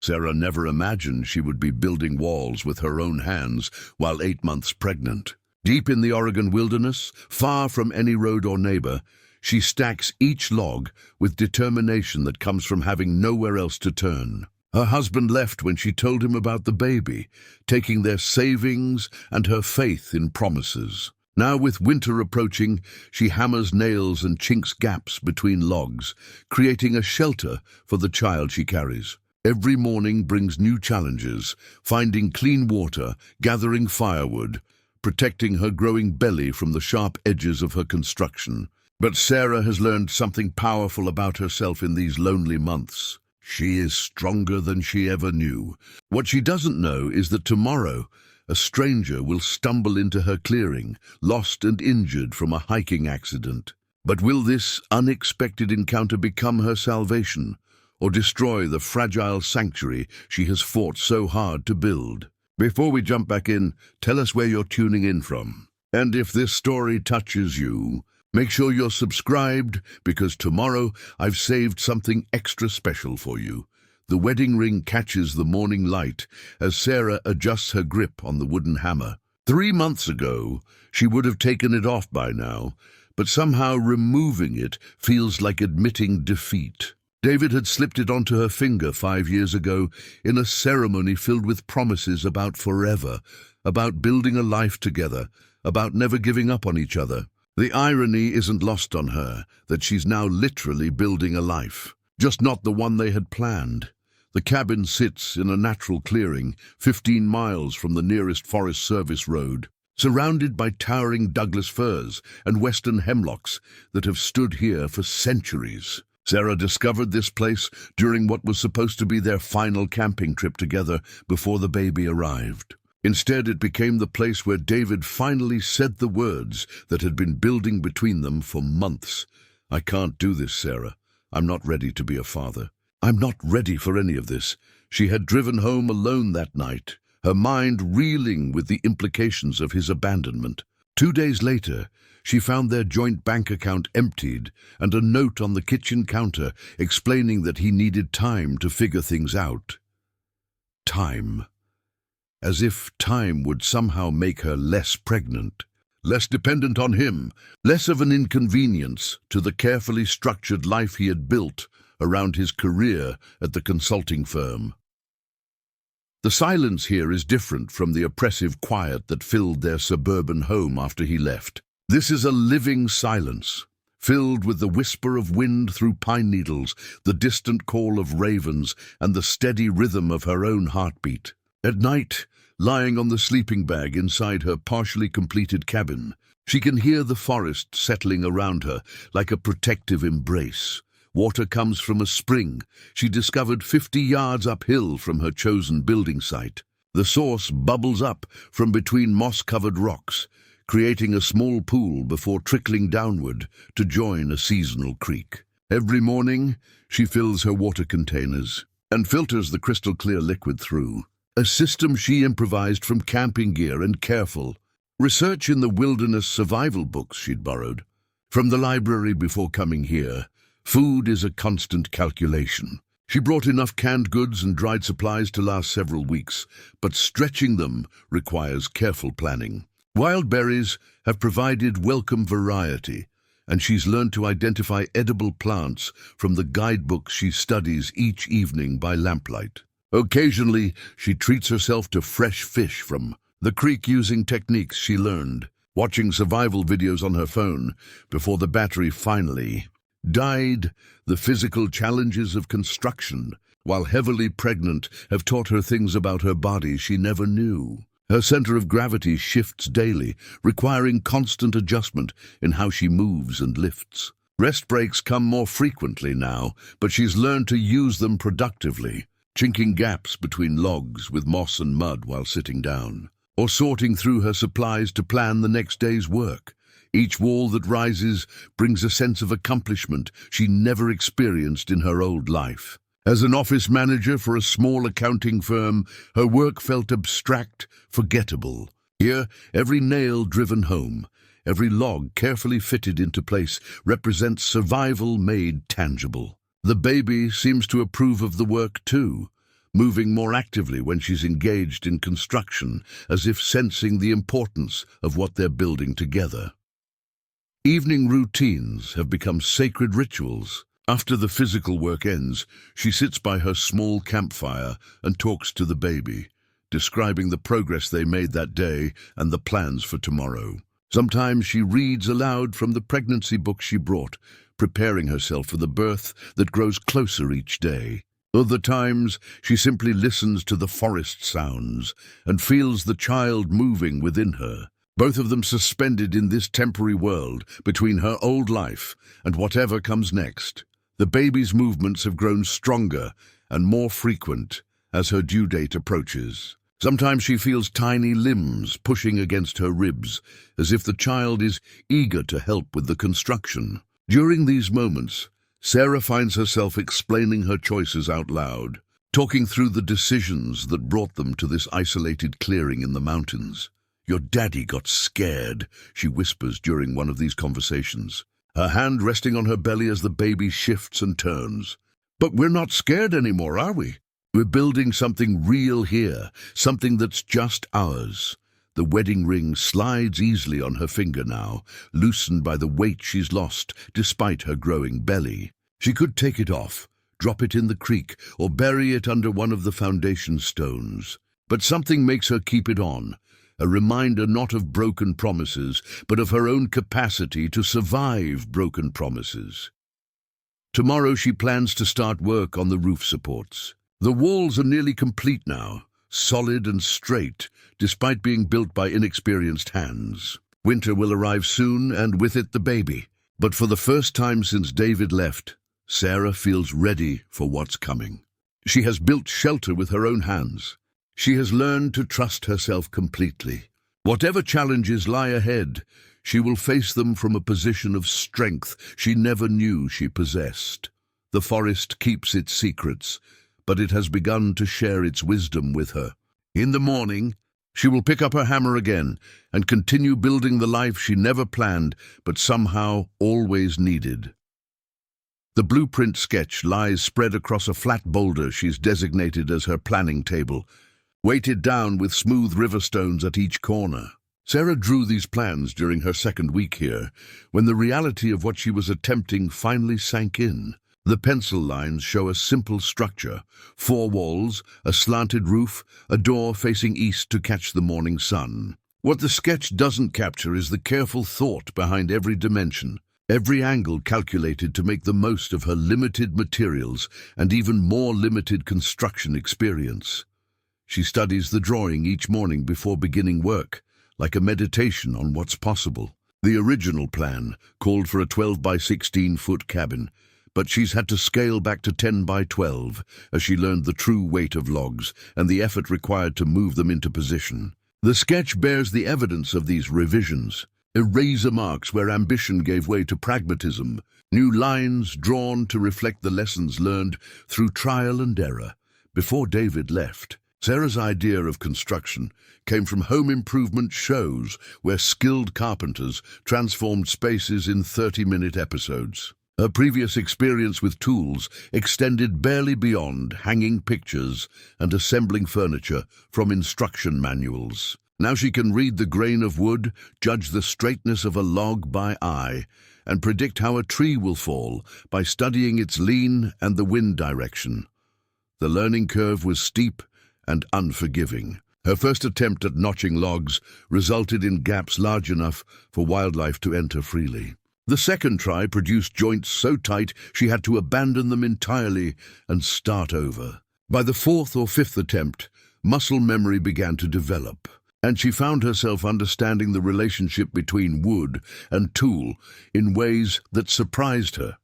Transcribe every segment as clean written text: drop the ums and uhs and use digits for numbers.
Sarah never imagined she would be building walls with her own hands while 8 months pregnant. Deep in the Oregon wilderness, far from any road or neighbor, she stacks each log with determination that comes from having nowhere else to turn. Her husband left when she told him about the baby, taking their savings and her faith in promises. Now, with winter approaching, she hammers nails and chinks gaps between logs, creating a shelter for the child she carries. Every morning brings new challenges, finding clean water, gathering firewood, protecting her growing belly from the sharp edges of her construction. But Sarah has learned something powerful about herself in these lonely months. She is stronger than she ever knew. What she doesn't know is that tomorrow, a stranger will stumble into her clearing, lost and injured from a hiking accident. But will this unexpected encounter become her salvation, or destroy the fragile sanctuary she has fought so hard to build? Before we jump back in, tell us where you're tuning in from. And if this story touches you, make sure you're subscribed, because tomorrow I've saved something extra special for you. The wedding ring catches the morning light as Sarah adjusts her grip on the wooden hammer. 3 months ago, she would have taken it off by now, but somehow removing it feels like admitting defeat. David had slipped it onto her finger 5 years ago in a ceremony filled with promises about forever, about building a life together, about never giving up on each other. The irony isn't lost on her that she's now literally building a life, just not the one they had planned. The cabin sits in a natural clearing 15 miles from the nearest Forest Service road, surrounded by towering Douglas firs and western hemlocks that have stood here for centuries. Sarah discovered this place during what was supposed to be their final camping trip together before the baby arrived. Instead, it became the place where David finally said the words that had been building between them for months. "I can't do this, Sarah. I'm not ready to be a father. I'm not ready for any of this." She had driven home alone that night, her mind reeling with the implications of his abandonment. 2 days later, she found their joint bank account emptied and a note on the kitchen counter explaining that he needed time to figure things out. Time. As if time would somehow make her less pregnant, less dependent on him, less of an inconvenience to the carefully structured life he had built around his career at the consulting firm. The silence here is different from the oppressive quiet that filled their suburban home after he left. This is a living silence, filled with the whisper of wind through pine needles, the distant call of ravens, and the steady rhythm of her own heartbeat. At night, lying on the sleeping bag inside her partially completed cabin, she can hear the forest settling around her like a protective embrace. Water comes from a spring she discovered 50 yards uphill from her chosen building site. The source bubbles up from between moss-covered rocks, creating a small pool before trickling downward to join a seasonal creek. Every morning, she fills her water containers and filters the crystal-clear liquid through, a system she improvised from camping gear and careful research in the wilderness survival books she'd borrowed. From the library before coming here, food is a constant calculation. She brought enough canned goods and dried supplies to last several weeks, but stretching them requires careful planning. Wild berries have provided welcome variety, and she's learned to identify edible plants from the guidebooks she studies each evening by lamplight. Occasionally, she treats herself to fresh fish from the creek using techniques she learned, watching survival videos on her phone before the battery finally died. The physical challenges of construction, while heavily pregnant, have taught her things about her body she never knew. Her center of gravity shifts daily, requiring constant adjustment in how she moves and lifts. Rest breaks come more frequently now, but she's learned to use them productively, chinking gaps between logs with moss and mud while sitting down, or sorting through her supplies to plan the next day's work. Each wall that rises brings a sense of accomplishment she never experienced in her old life. As an office manager for a small accounting firm, her work felt abstract, forgettable. Here, every nail driven home, every log carefully fitted into place represents survival made tangible. The baby seems to approve of the work too, moving more actively when she's engaged in construction, as if sensing the importance of what they're building together. Evening routines have become sacred rituals. After the physical work ends, she sits by her small campfire and talks to the baby, describing the progress they made that day and the plans for tomorrow. Sometimes she reads aloud from the pregnancy book she brought, preparing herself for the birth that grows closer each day. Other times, she simply listens to the forest sounds and feels the child moving within her, both of them suspended in this temporary world between her old life and whatever comes next. The baby's movements have grown stronger and more frequent as her due date approaches. Sometimes she feels tiny limbs pushing against her ribs, as if the child is eager to help with the construction. During these moments, Sarah finds herself explaining her choices out loud, talking through the decisions that brought them to this isolated clearing in the mountains. "Your daddy got scared," she whispers during one of these conversations, her hand resting on her belly as the baby shifts and turns. "But we're not scared anymore, are we? We're building something real here, something that's just ours." The wedding ring slides easily on her finger now, loosened by the weight she's lost despite her growing belly. She could take it off, drop it in the creek, or bury it under one of the foundation stones. But something makes her keep it on, a reminder not of broken promises, but of her own capacity to survive broken promises. Tomorrow she plans to start work on the roof supports. The walls are nearly complete now, solid and straight, despite being built by inexperienced hands. Winter will arrive soon, and with it the baby. But for the first time since David left, Sarah feels ready for what's coming. She has built shelter with her own hands. She has learned to trust herself completely. Whatever challenges lie ahead, she will face them from a position of strength she never knew she possessed. The forest keeps its secrets, but it has begun to share its wisdom with her. In the morning, she will pick up her hammer again and continue building the life she never planned, but somehow always needed. The blueprint sketch lies spread across a flat boulder she's designated as her planning table, weighted down with smooth river stones at each corner. Sarah drew these plans during her second week here, when the reality of what she was attempting finally sank in. The pencil lines show a simple structure: 4 walls, a slanted roof, a door facing east to catch the morning sun. What the sketch doesn't capture is the careful thought behind every dimension, every angle calculated to make the most of her limited materials and even more limited construction experience. She studies the drawing each morning before beginning work, like a meditation on what's possible. The original plan called for a 12 by 16-foot cabin, but she's had to scale back to 10 by 12 as she learned the true weight of logs and the effort required to move them into position. The sketch bears the evidence of these revisions, eraser marks where ambition gave way to pragmatism, new lines drawn to reflect the lessons learned through trial and error. Before David left, Sarah's idea of construction came from home improvement shows where skilled carpenters transformed spaces in 30-minute episodes. Her previous experience with tools extended barely beyond hanging pictures and assembling furniture from instruction manuals. Now she can read the grain of wood, judge the straightness of a log by eye, and predict how a tree will fall by studying its lean and the wind direction. The learning curve was steep and unforgiving. Her first attempt at notching logs resulted in gaps large enough for wildlife to enter freely. The second try produced joints so tight she had to abandon them entirely and start over. By the 4th or 5th attempt, muscle memory began to develop, and she found herself understanding the relationship between wood and tool in ways that surprised her.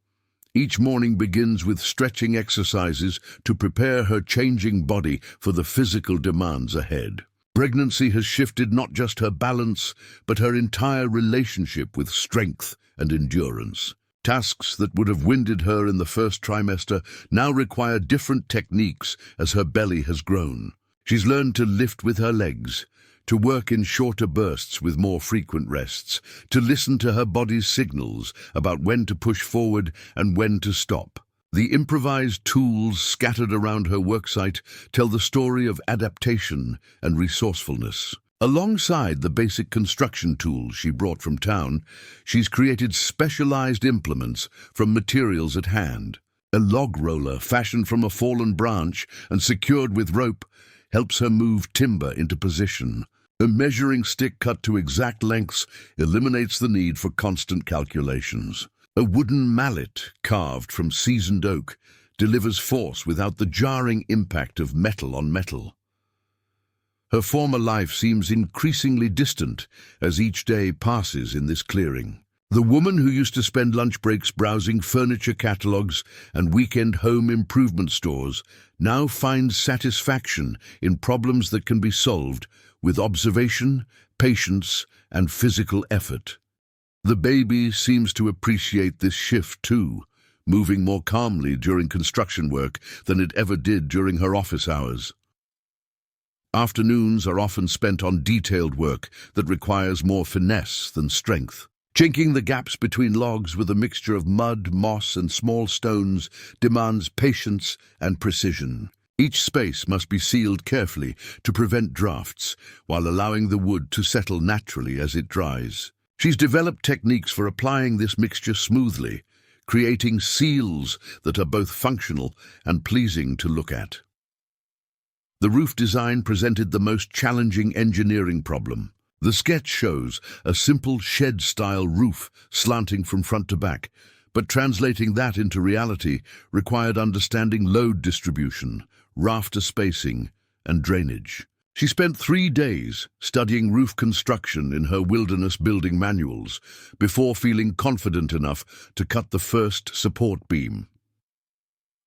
Each morning begins with stretching exercises to prepare her changing body for the physical demands ahead. Pregnancy has shifted not just her balance, but her entire relationship with strength and endurance. Tasks that would have winded her in the first trimester now require different techniques as her belly has grown. She's learned to lift with her legs, to work in shorter bursts with more frequent rests, to listen to her body's signals about when to push forward and when to stop. The improvised tools scattered around her worksite tell the story of adaptation and resourcefulness. Alongside the basic construction tools she brought from town, she's created specialized implements from materials at hand. A log roller fashioned from a fallen branch and secured with rope helps her move timber into position. A measuring stick cut to exact lengths eliminates the need for constant calculations. A wooden mallet carved from seasoned oak delivers force without the jarring impact of metal on metal. Her former life seems increasingly distant as each day passes in this clearing. The woman who used to spend lunch breaks browsing furniture catalogs and weekend home improvement stores now finds satisfaction in problems that can be solved with observation, patience, and physical effort. The baby seems to appreciate this shift too, moving more calmly during construction work than it ever did during her office hours. Afternoons are often spent on detailed work that requires more finesse than strength. Chinking the gaps between logs with a mixture of mud, moss, and small stones demands patience and precision. Each space must be sealed carefully to prevent drafts, while allowing the wood to settle naturally as it dries. She's developed techniques for applying this mixture smoothly, creating seals that are both functional and pleasing to look at. The roof design presented the most challenging engineering problem. The sketch shows a simple shed-style roof slanting from front to back, but translating that into reality required understanding load distribution, rafter spacing, and drainage. She spent 3 days studying roof construction in her wilderness building manuals before feeling confident enough to cut the first support beam.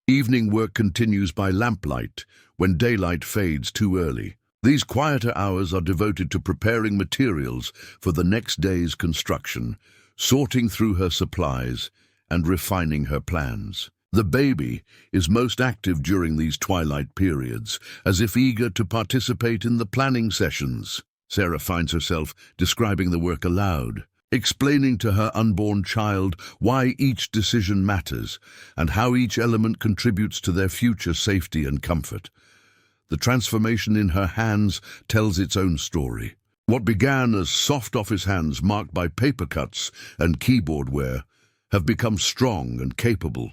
Evening work continues by lamplight when daylight fades too early. These quieter hours are devoted to preparing materials for the next day's construction, sorting through her supplies, and refining her plans. The baby is most active during these twilight periods, as if eager to participate in the planning sessions. Sarah finds herself describing the work aloud, explaining to her unborn child why each decision matters and how each element contributes to their future safety and comfort. The transformation in her hands tells its own story. What began as soft office hands marked by paper cuts and keyboard wear have become strong and capable,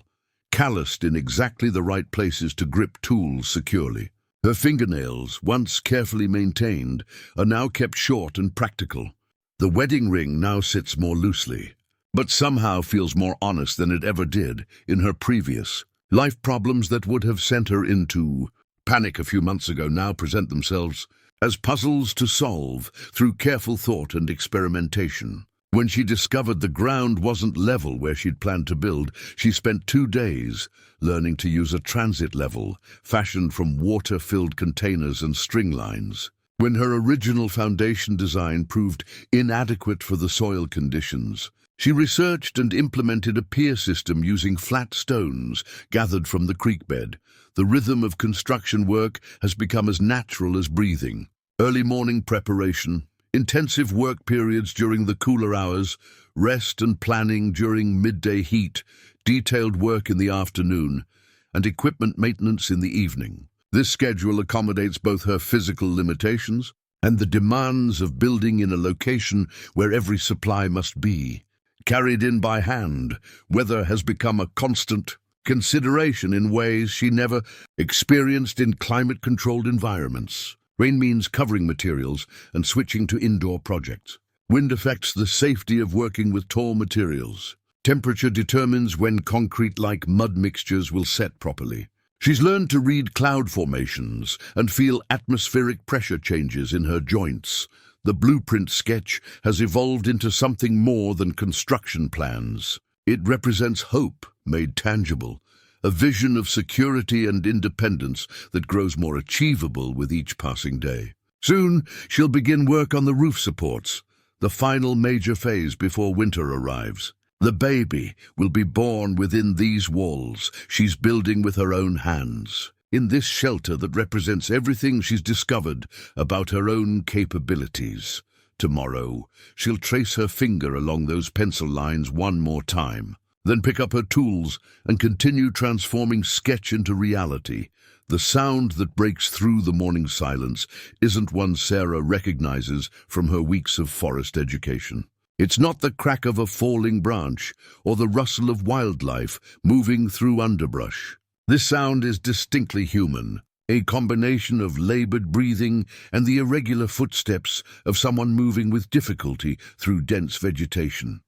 calloused in exactly the right places to grip tools securely. Her fingernails, once carefully maintained, are now kept short and practical. The wedding ring now sits more loosely, but somehow feels more honest than it ever did in her previous. Life problems that would have sent her into panic a few months ago now present themselves as puzzles to solve through careful thought and experimentation. When she discovered the ground wasn't level where she'd planned to build, she spent 2 days learning to use a transit level fashioned from water-filled containers and string lines. When her original foundation design proved inadequate for the soil conditions, she researched and implemented a pier system using flat stones gathered from the creek bed. The rhythm of construction work has become as natural as breathing. Early morning preparation, intensive work periods during the cooler hours, rest and planning during midday heat, detailed work in the afternoon, and equipment maintenance in the evening. This schedule accommodates both her physical limitations and the demands of building in a location where every supply must be. Carried in by hand, weather has become a constant consideration in ways she never experienced in climate-controlled environments. Rain means covering materials and switching to indoor projects. Wind affects the safety of working with tall materials. Temperature determines when concrete-like mud mixtures will set properly. She's learned to read cloud formations and feel atmospheric pressure changes in her joints. The blueprint sketch has evolved into something more than construction plans. It represents hope made tangible, a vision of security and independence that grows more achievable with each passing day. Soon, she'll begin work on the roof supports, the final major phase before winter arrives. The baby will be born within these walls she's building with her own hands, in this shelter that represents everything she's discovered about her own capabilities. Tomorrow, she'll trace her finger along those pencil lines one more time. then pick up her tools and continue transforming sketch into reality. The sound that breaks through the morning silence isn't one Sarah recognizes from her weeks of forest education. It's not the crack of a falling branch or the rustle of wildlife moving through underbrush. This sound is distinctly human, a combination of labored breathing and the irregular footsteps of someone moving with difficulty through dense vegetation.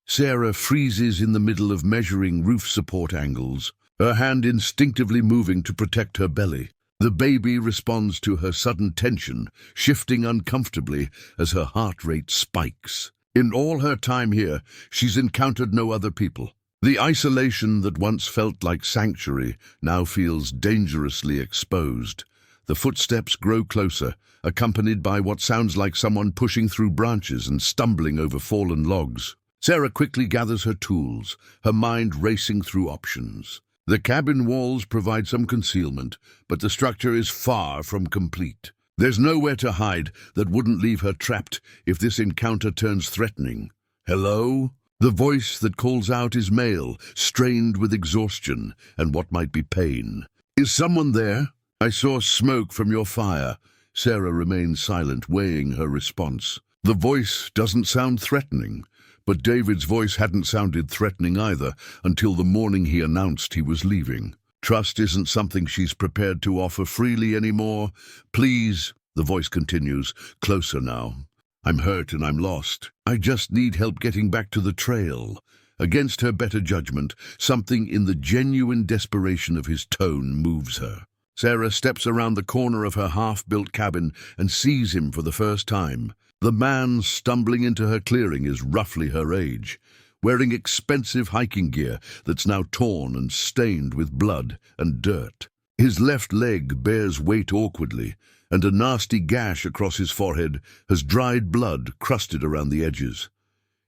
Sarah freezes in the middle of measuring roof support angles, her hand instinctively moving to protect her belly. The baby responds to her sudden tension, shifting uncomfortably as her heart rate spikes. In all her time here, she's encountered no other people. The isolation that once felt like sanctuary now feels dangerously exposed. The footsteps grow closer, accompanied by what sounds like someone pushing through branches and stumbling over fallen logs. Sarah quickly gathers her tools, her mind racing through options. The cabin walls provide some concealment, but the structure is far from complete. There's nowhere to hide that wouldn't leave her trapped if this encounter turns threatening. Hello? The voice that calls out is male, strained with exhaustion and what might be pain. Is someone there? I saw smoke from your fire. Sarah remains silent, weighing her response. The voice doesn't sound threatening. But David's voice hadn't sounded threatening either until the morning he announced he was leaving. Trust isn't something she's prepared to offer freely anymore. Please, the voice continues, closer now. I'm hurt and I'm lost. I just need help getting back to the trail. Against her better judgment, something in the genuine desperation of his tone moves her. Sarah steps around the corner of her half-built cabin and sees him for the first time. The man stumbling into her clearing is roughly her age, wearing expensive hiking gear that's now torn and stained with blood and dirt. His left leg bears weight awkwardly, and a nasty gash across his forehead has dried blood crusted around the edges.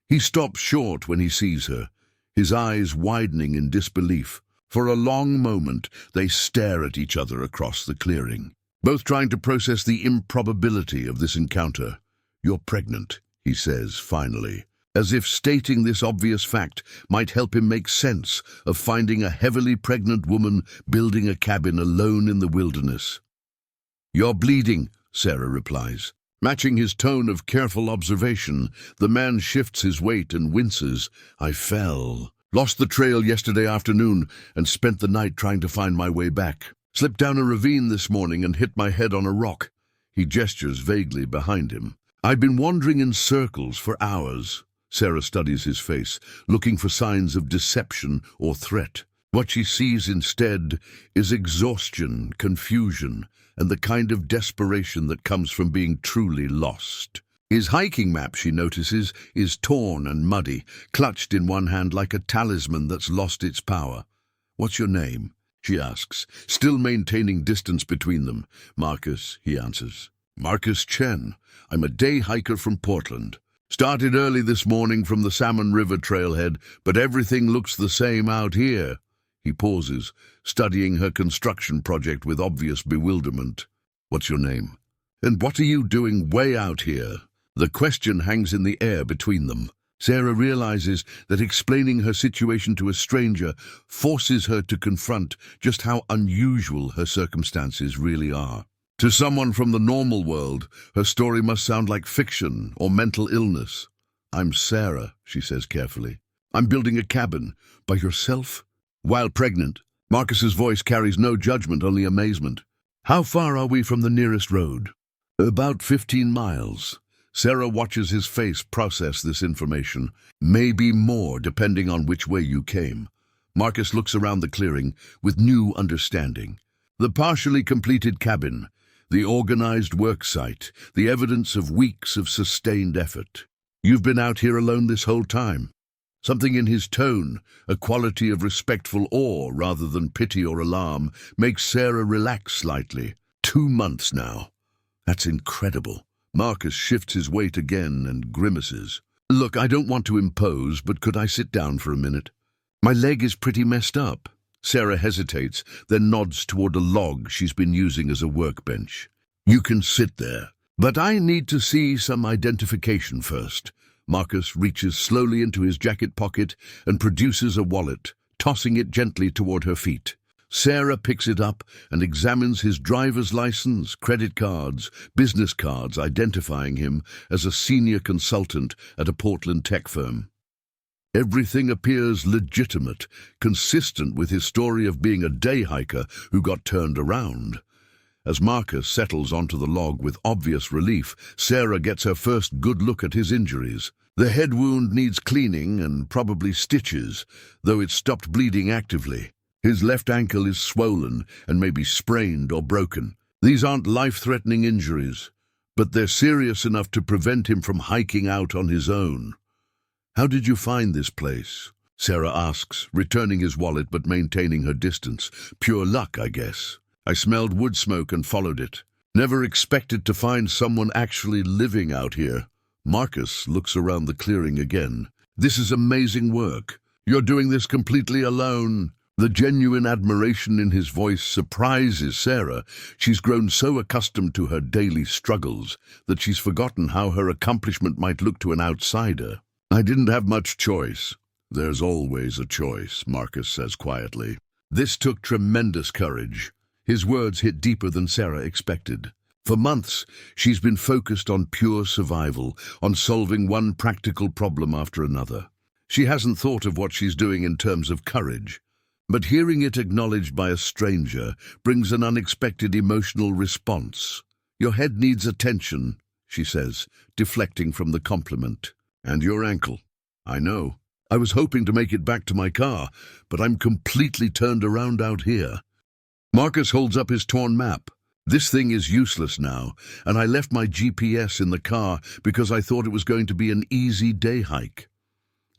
He stops short when he sees her, his eyes widening in disbelief. For a long moment, they stare at each other across the clearing, both trying to process the improbability of this encounter. You're pregnant, he says finally, as if stating this obvious fact might help him make sense of finding a heavily pregnant woman building a cabin alone in the wilderness. You're bleeding, Sarah replies. Matching his tone of careful observation, the man shifts his weight and winces. I fell. Lost the trail yesterday afternoon and spent the night trying to find my way back. Slipped down a ravine this morning and hit my head on a rock. He gestures vaguely behind him. I've been wandering in circles for hours. Sarah studies his face, looking for signs of deception or threat. What she sees instead is exhaustion, confusion, and the kind of desperation that comes from being truly lost. His hiking map, she notices, is torn and muddy, clutched in one hand like a talisman that's lost its power. What's your name? She asks, still maintaining distance between them. Marcus, he answers. Marcus Chen. I'm a day hiker from Portland. Started early this morning from the Salmon River trailhead, but everything looks the same out here. He pauses, studying her construction project with obvious bewilderment. What's your name? And what are you doing way out here? The question hangs in the air between them. Sarah realizes that explaining her situation to a stranger forces her to confront just how unusual her circumstances really are. To someone from the normal world, her story must sound like fiction or mental illness. I'm Sarah, she says carefully. I'm building a cabin. By yourself? While pregnant. Marcus's voice carries no judgment, only amazement. How far are we from the nearest road? About 15 miles. Sarah watches his face process this information. Maybe more, depending on which way you came. Marcus looks around the clearing with new understanding. The partially completed cabin, the organized work site, the evidence of weeks of sustained effort. You've been out here alone this whole time. Something in his tone, a quality of respectful awe rather than pity or alarm, makes Sarah relax slightly. 2 months now. That's incredible. Marcus shifts his weight again and grimaces. Look, I don't want to impose, but could I sit down for a minute? My leg is pretty messed up. Sarah hesitates, then nods toward a log she's been using as a workbench. You can sit there, but I need to see some identification first. Marcus reaches slowly into his jacket pocket and produces a wallet, tossing it gently toward her feet. Sarah picks it up and examines his driver's license, credit cards, business cards, identifying him as a senior consultant at a Portland tech firm. Everything appears legitimate, consistent with his story of being a day hiker who got turned around. As Marcus settles onto the log with obvious relief, Sarah gets her first good look at his injuries. The head wound needs cleaning and probably stitches, though it's stopped bleeding actively. His left ankle is swollen and may be sprained or broken. These aren't life-threatening injuries, but they're serious enough to prevent him from hiking out on his own. "How did you find this place?" Sarah asks, returning his wallet but maintaining her distance. "Pure luck, I guess. I smelled wood smoke and followed it. Never expected to find someone actually living out here." Marcus looks around the clearing again. "This is amazing work. You're doing this completely alone." The genuine admiration in his voice surprises Sarah. She's grown so accustomed to her daily struggles that she's forgotten how her accomplishment might look to an outsider. "I didn't have much choice." "There's always a choice," Marcus says quietly. This took tremendous courage. His words hit deeper than Sarah expected. For months, she's been focused on pure survival, on solving one practical problem after another. She hasn't thought of what she's doing in terms of courage. But hearing it acknowledged by a stranger brings an unexpected emotional response. "Your head needs attention," she says, deflecting from the compliment. "And your ankle." "I know. I was hoping to make it back to my car, but I'm completely turned around out here." Marcus holds up his torn map. "This thing is useless now, and I left my GPS in the car because I thought it was going to be an easy day hike."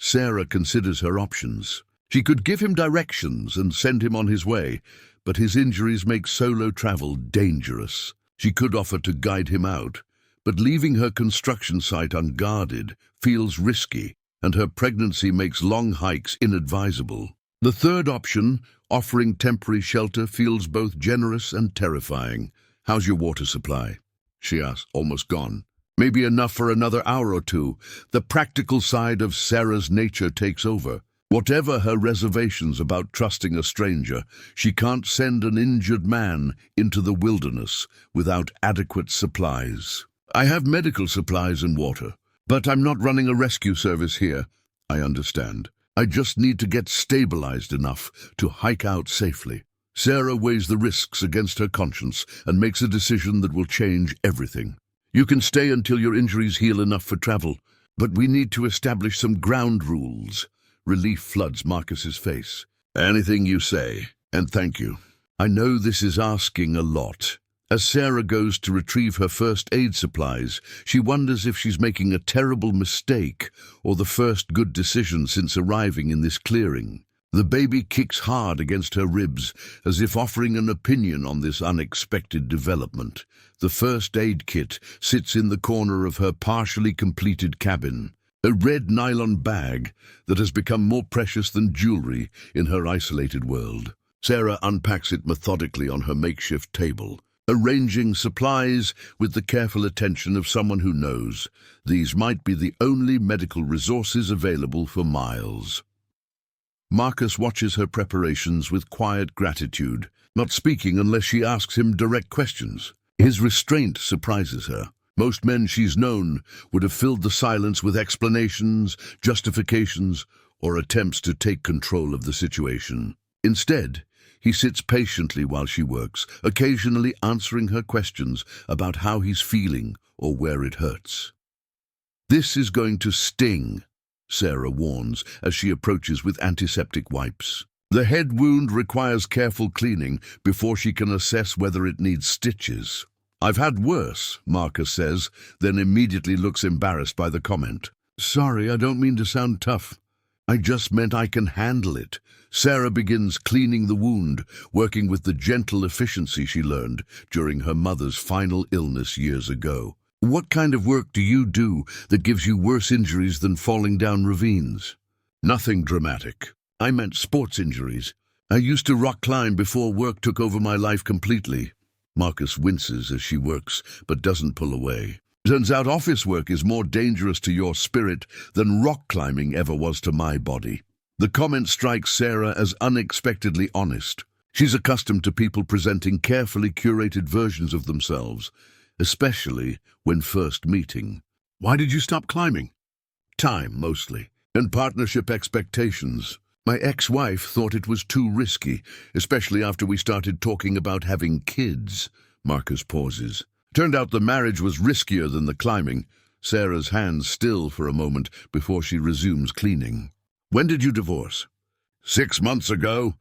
Sarah considers her options. She could give him directions and send him on his way, but his injuries make solo travel dangerous. She could offer to guide him out, but leaving her construction site unguarded feels risky, and her pregnancy makes long hikes inadvisable. The third option, offering temporary shelter, feels both generous and terrifying. "How's your water supply?" she asks. "Almost gone." "Maybe enough for another hour or two." The practical side of Sarah's nature takes over. Whatever her reservations about trusting a stranger, she can't send an injured man into the wilderness without adequate supplies. "I have medical supplies and water, but I'm not running a rescue service here." "I understand. I just need to get stabilized enough to hike out safely." Sarah weighs the risks against her conscience and makes a decision that will change everything. "You can stay until your injuries heal enough for travel, but we need to establish some ground rules." Relief floods Marcus's face. "Anything you say, and thank you." "I know this is asking a lot." As Sarah goes to retrieve her first aid supplies, she wonders if she's making a terrible mistake or the first good decision since arriving in this clearing. The baby kicks hard against her ribs, as if offering an opinion on this unexpected development. The first aid kit sits in the corner of her partially completed cabin, a red nylon bag that has become more precious than jewelry in her isolated world. Sarah unpacks it methodically on her makeshift table, arranging supplies with the careful attention of someone who knows these might be the only medical resources available for miles. Marcus watches her preparations with quiet gratitude, not speaking unless she asks him direct questions. His restraint surprises her. Most men she's known would have filled the silence with explanations, justifications, or attempts to take control of the situation. Instead, he sits patiently while she works, occasionally answering her questions about how he's feeling or where it hurts. "This is going to sting," Sarah warns as she approaches with antiseptic wipes. The head wound requires careful cleaning before she can assess whether it needs stitches. "I've had worse," Marcus says, then immediately looks embarrassed by the comment. "Sorry, I don't mean to sound tough. I just meant I can handle it." Sarah begins cleaning the wound, working with the gentle efficiency she learned during her mother's final illness years ago. "What kind of work do you do that gives you worse injuries than falling down ravines?" "Nothing dramatic. I meant sports injuries. I used to rock climb before work took over my life completely." Marcus winces as she works, but doesn't pull away. Turns out office work is more dangerous to your spirit than rock climbing ever was to my body. The comment strikes Sarah as unexpectedly honest. She's accustomed to people presenting carefully curated versions of themselves, especially when first meeting. Why did you stop climbing? Time, mostly, and partnership expectations. My ex-wife thought it was too risky, especially after we started talking about having kids. Marcus pauses. Turned out the marriage was riskier than the climbing. Sarah's hands still for a moment before she resumes cleaning. When did you divorce? 6 months ago.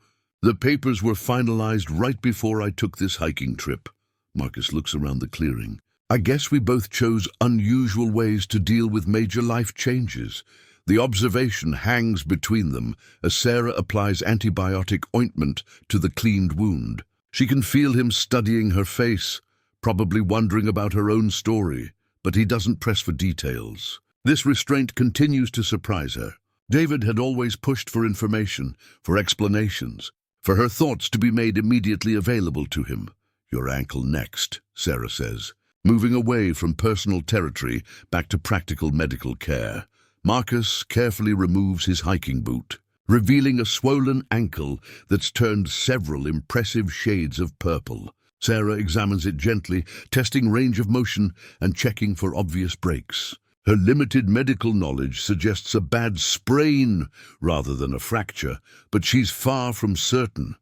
The papers were finalized right before I took this hiking trip. Marcus looks around the clearing. I guess we both chose unusual ways to deal with major life changes. The observation hangs between them as Sarah applies antibiotic ointment to the cleaned wound. She can feel him studying her face, probably wondering about her own story, but he doesn't press for details. This restraint continues to surprise her. David had always pushed for information, for explanations, for her thoughts to be made immediately available to him. Your ankle next, Sarah says, moving away from personal territory back to practical medical care. Marcus carefully removes his hiking boot, revealing a swollen ankle that's turned several impressive shades of purple. Sarah examines it gently, testing range of motion and checking for obvious breaks. Her limited medical knowledge suggests a bad sprain rather than a fracture, but she's far from certain.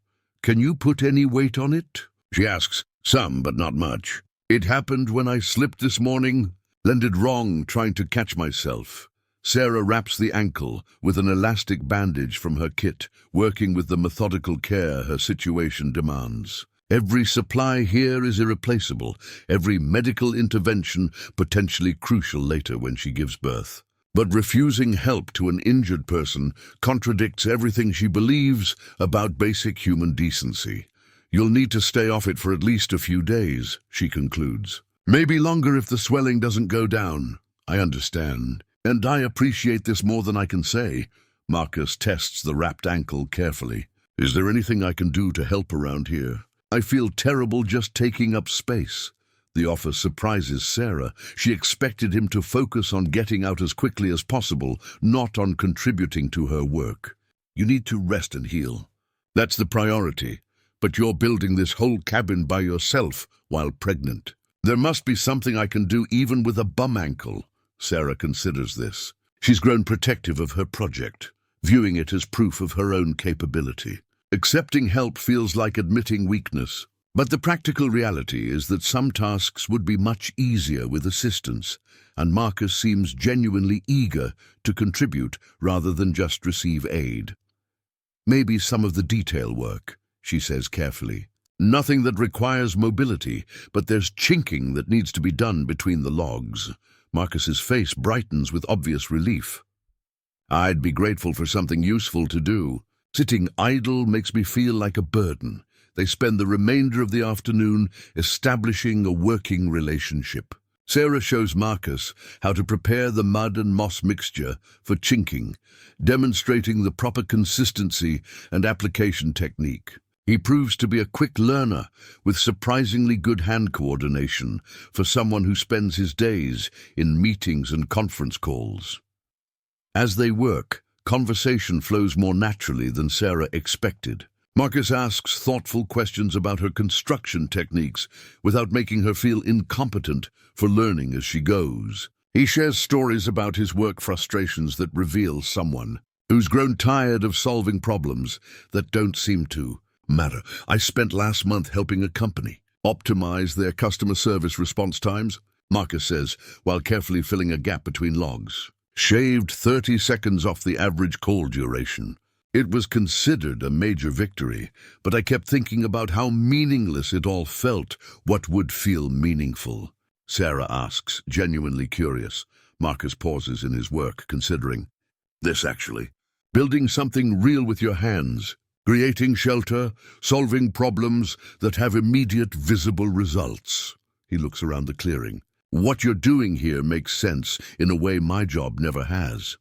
Can you put any weight on it? She asks. Some, but not much. It happened when I slipped this morning. Landed wrong trying to catch myself. Sarah wraps the ankle with an elastic bandage from her kit, working with the methodical care her situation demands. Every supply here is irreplaceable, every medical intervention potentially crucial later when she gives birth. But refusing help to an injured person contradicts everything she believes about basic human decency. You'll need to stay off it for at least a few days, she concludes. Maybe longer if the swelling doesn't go down. I understand, and I appreciate this more than I can say. Marcus tests the wrapped ankle carefully. Is there anything I can do to help around here? I feel terrible just taking up space. The offer surprises Sarah. She expected him to focus on getting out as quickly as possible, not on contributing to her work. You need to rest and heal. That's the priority. But you're building this whole cabin by yourself while pregnant. There must be something I can do even with a bum ankle. Sarah considers this. She's grown protective of her project, viewing it as proof of her own capability. Accepting help feels like admitting weakness, but the practical reality is that some tasks would be much easier with assistance, and Marcus seems genuinely eager to contribute rather than just receive aid. Maybe some of the detail work, she says carefully. Nothing that requires mobility, but there's chinking that needs to be done between the logs. Marcus's face brightens with obvious relief. I'd be grateful for something useful to do. Sitting idle makes me feel like a burden. They spend the remainder of the afternoon establishing a working relationship. Sarah shows Marcus how to prepare the mud and moss mixture for chinking, demonstrating the proper consistency and application technique. He proves to be a quick learner with surprisingly good hand coordination for someone who spends his days in meetings and conference calls. As they work, conversation flows more naturally than Sarah expected. Marcus asks thoughtful questions about her construction techniques without making her feel incompetent for learning as she goes. He shares stories about his work frustrations that reveal someone who's grown tired of solving problems that don't seem to matter. I spent last month helping a company optimize their customer service response times, Marcus says, while carefully filling a gap between logs. Shaved 30 seconds off the average call duration. It was considered a major victory, but I kept thinking about how meaningless it all felt. What would feel meaningful? Sarah asks, genuinely curious. Marcus pauses in his work, considering. This, actually. Building something real with your hands. Creating shelter, solving problems that have immediate visible results. He looks around the clearing. What you're doing here makes sense in a way my job never has.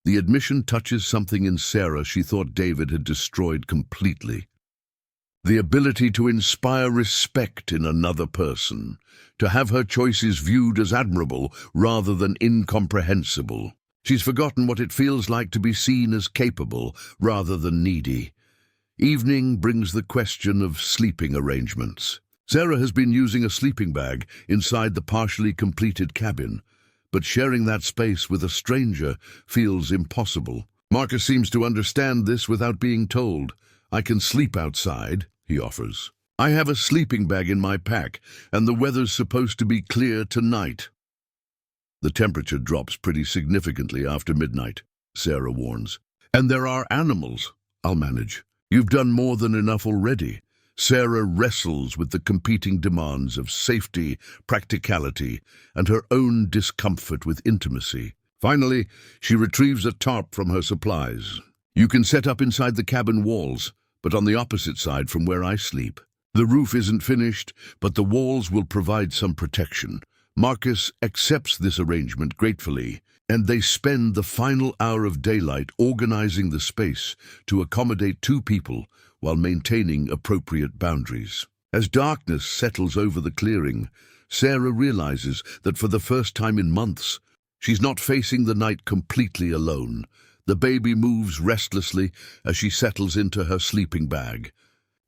The admission touches something in Sarah she thought David had destroyed completely. The ability to inspire respect in another person, to have her choices viewed as admirable rather than incomprehensible. She's forgotten what it feels like to be seen as capable rather than needy. Evening brings the question of sleeping arrangements. Sarah has been using a sleeping bag inside the partially completed cabin, but sharing that space with a stranger feels impossible. Marcus seems to understand this without being told. "I can sleep outside," he offers. "I have a sleeping bag in my pack, and the weather's supposed to be clear tonight." The temperature drops pretty significantly after midnight, Sarah warns. "And there are animals." "I'll manage. You've done more than enough already." Sarah wrestles with the competing demands of safety, practicality, and her own discomfort with intimacy. Finally, she retrieves a tarp from her supplies. "You can set up inside the cabin walls, but on the opposite side from where I sleep. The roof isn't finished, but the walls will provide some protection." Marcus accepts this arrangement gratefully, and they spend the final hour of daylight organizing the space to accommodate two people while maintaining appropriate boundaries. As darkness settles over the clearing, Sarah realizes that for the first time in months, she's not facing the night completely alone. The baby moves restlessly as she settles into her sleeping bag,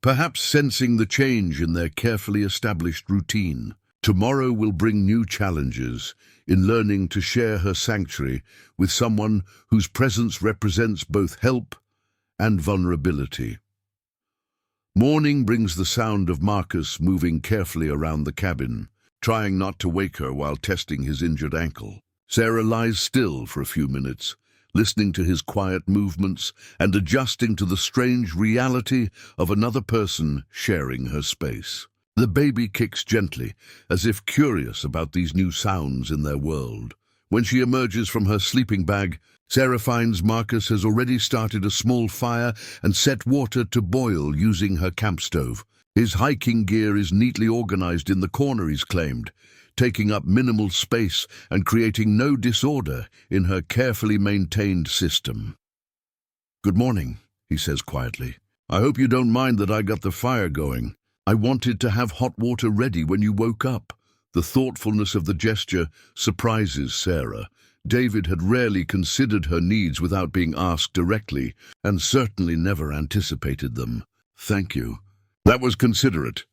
perhaps sensing the change in their carefully established routine. Tomorrow will bring new challenges in learning to share her sanctuary with someone whose presence represents both help and vulnerability. Morning brings the sound of Marcus moving carefully around the cabin, trying not to wake her while testing his injured ankle. Sarah lies still for a few minutes, listening to his quiet movements and adjusting to the strange reality of another person sharing her space. The baby kicks gently, as if curious about these new sounds in their world. When she emerges from her sleeping bag, Sarah finds Marcus has already started a small fire and set water to boil using her camp stove. His hiking gear is neatly organized in the corner, he's claimed, taking up minimal space and creating no disorder in her carefully maintained system. "Good morning," he says quietly. "I hope you don't mind that I got the fire going. I wanted to have hot water ready when you woke up." The thoughtfulness of the gesture surprises Sarah. David had rarely considered her needs without being asked directly, and certainly never anticipated them. "Thank you." That was considerate.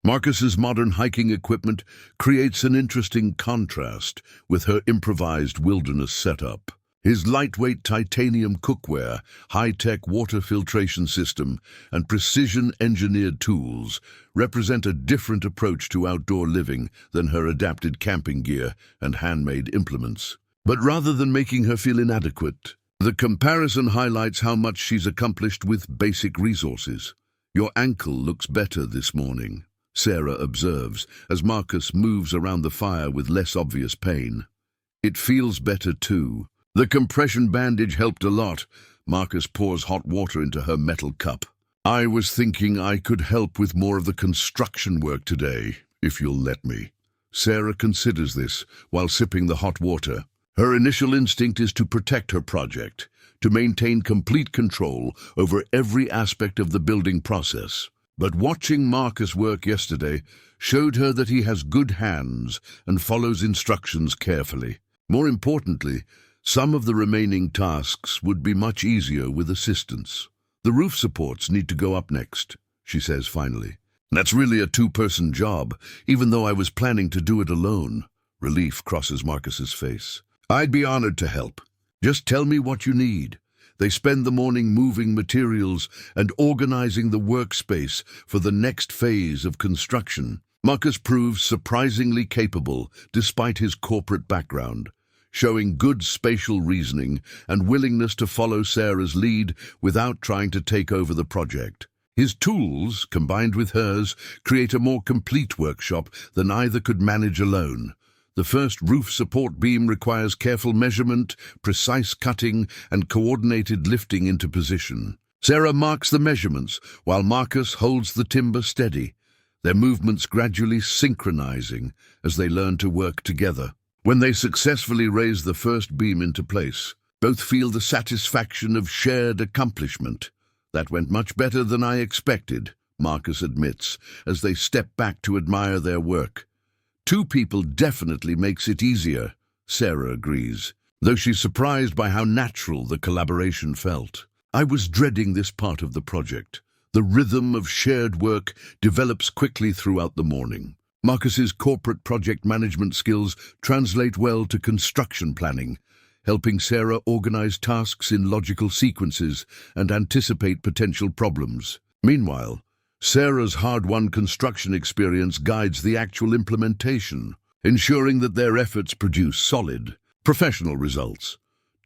Marcus's modern hiking equipment creates an interesting contrast with her improvised wilderness setup. His lightweight titanium cookware, high-tech water filtration system, and precision-engineered tools represent a different approach to outdoor living than her adapted camping gear and handmade implements. But rather than making her feel inadequate, the comparison highlights how much she's accomplished with basic resources. "Your ankle looks better this morning," Sarah observes, as Marcus moves around the fire with less obvious pain. "It feels better too. The compression bandage helped a lot." Marcus pours hot water into her metal cup. "I was thinking I could help with more of the construction work today, if you'll let me." Sarah considers this while sipping the hot water. Her initial instinct is to protect her project, to maintain complete control over every aspect of the building process. But watching Marcus work yesterday showed her that he has good hands and follows instructions carefully. More importantly, some of the remaining tasks would be much easier with assistance. "The roof supports need to go up next," she says finally. "That's really a two-person job, even though I was planning to do it alone." Relief crosses Marcus's face. "I'd be honored to help. Just tell me what you need." They spend the morning moving materials and organizing the workspace for the next phase of construction. Marcus proves surprisingly capable despite his corporate background, showing good spatial reasoning and willingness to follow Sarah's lead without trying to take over the project. His tools, combined with hers, create a more complete workshop than either could manage alone. The first roof support beam requires careful measurement, precise cutting, and coordinated lifting into position. Sarah marks the measurements, while Marcus holds the timber steady, their movements gradually synchronizing as they learn to work together. When they successfully raise the first beam into place, both feel the satisfaction of shared accomplishment. "That went much better than I expected," Marcus admits, as they step back to admire their work. Two people definitely makes it easier, Sarah agrees, though she's surprised by how natural the collaboration felt. I was dreading this part of the project. The rhythm of shared work develops quickly throughout the morning. Marcus's corporate project management skills translate well to construction planning, helping Sarah organize tasks in logical sequences and anticipate potential problems. Meanwhile, Sarah's hard-won construction experience guides the actual implementation, ensuring that their efforts produce solid, professional results.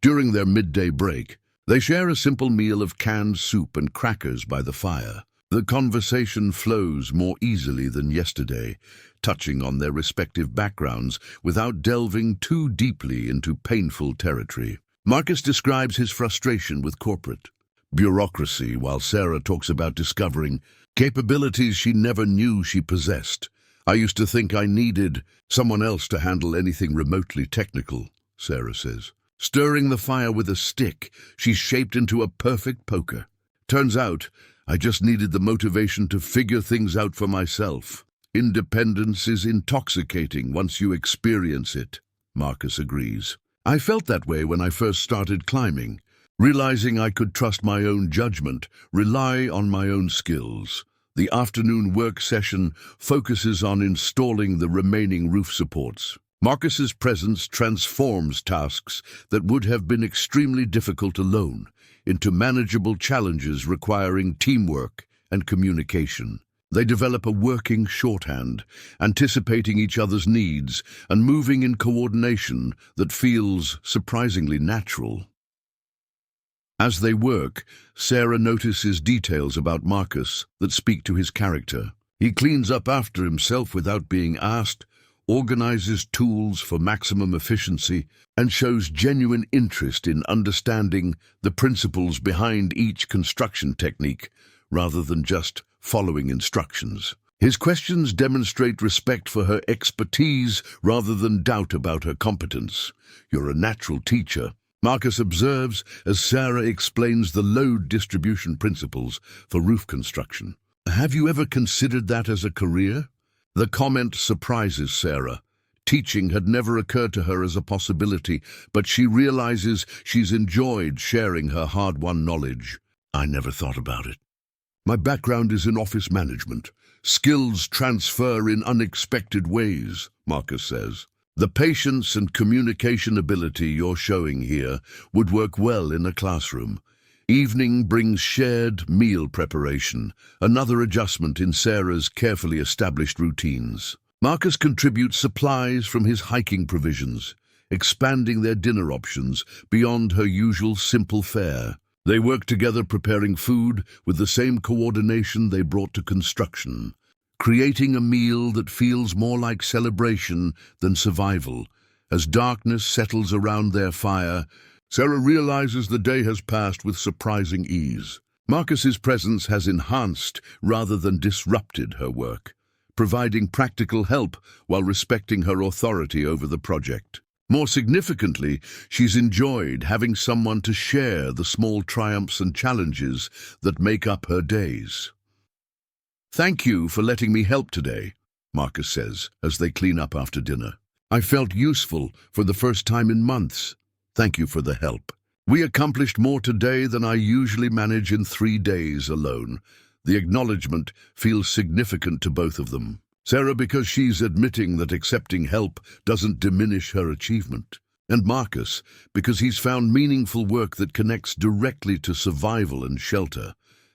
During their midday break, they share a simple meal of canned soup and crackers by the fire. The conversation flows more easily than yesterday, touching on their respective backgrounds without delving too deeply into painful territory. Marcus describes his frustration with corporate bureaucracy, while Sarah talks about discovering capabilities she never knew she possessed. I used to think I needed someone else to handle anything remotely technical, Sarah says. Stirring the fire with a stick, she's shaped into a perfect poker. Turns out, I just needed the motivation to figure things out for myself. Independence is intoxicating once you experience it, Marcus agrees. I felt that way when I first started climbing, realizing I could trust my own judgment, rely on my own skills. The afternoon work session focuses on installing the remaining roof supports. Marcus's presence transforms tasks that would have been extremely difficult alone into manageable challenges requiring teamwork and communication. They develop a working shorthand, anticipating each other's needs and moving in coordination that feels surprisingly natural. As they work, Sarah notices details about Marcus that speak to his character. He cleans up after himself without being asked, organizes tools for maximum efficiency, and shows genuine interest in understanding the principles behind each construction technique, rather than just following instructions. His questions demonstrate respect for her expertise rather than doubt about her competence. "You're a natural teacher," Marcus observes as Sarah explains the load distribution principles for roof construction. "Have you ever considered that as a career?" The comment surprises Sarah. Teaching had never occurred to her as a possibility, but she realizes she's enjoyed sharing her hard-won knowledge. "I never thought about it. My background is in office management. Skills transfer in unexpected ways," Marcus says. "The patience and communication ability you're showing here would work well in a classroom." Evening brings shared meal preparation, another adjustment in Sarah's carefully established routines. Marcus contributes supplies from his hiking provisions, expanding their dinner options beyond her usual simple fare. They work together preparing food with the same coordination they brought to construction, creating a meal that feels more like celebration than survival. As darkness settles around their fire, Sarah realizes the day has passed with surprising ease. Marcus's presence has enhanced rather than disrupted her work, providing practical help while respecting her authority over the project. More significantly, she's enjoyed having someone to share the small triumphs and challenges that make up her days. "Thank you for letting me help today," Marcus says as they clean up after dinner. "I felt useful for the first time in months. Thank you for the help. We accomplished more today than I usually manage in 3 days alone." The acknowledgement feels significant to both of them. Sarah because she's admitting that accepting help doesn't diminish her achievement, and Marcus because he's found meaningful work that connects directly to survival and shelter.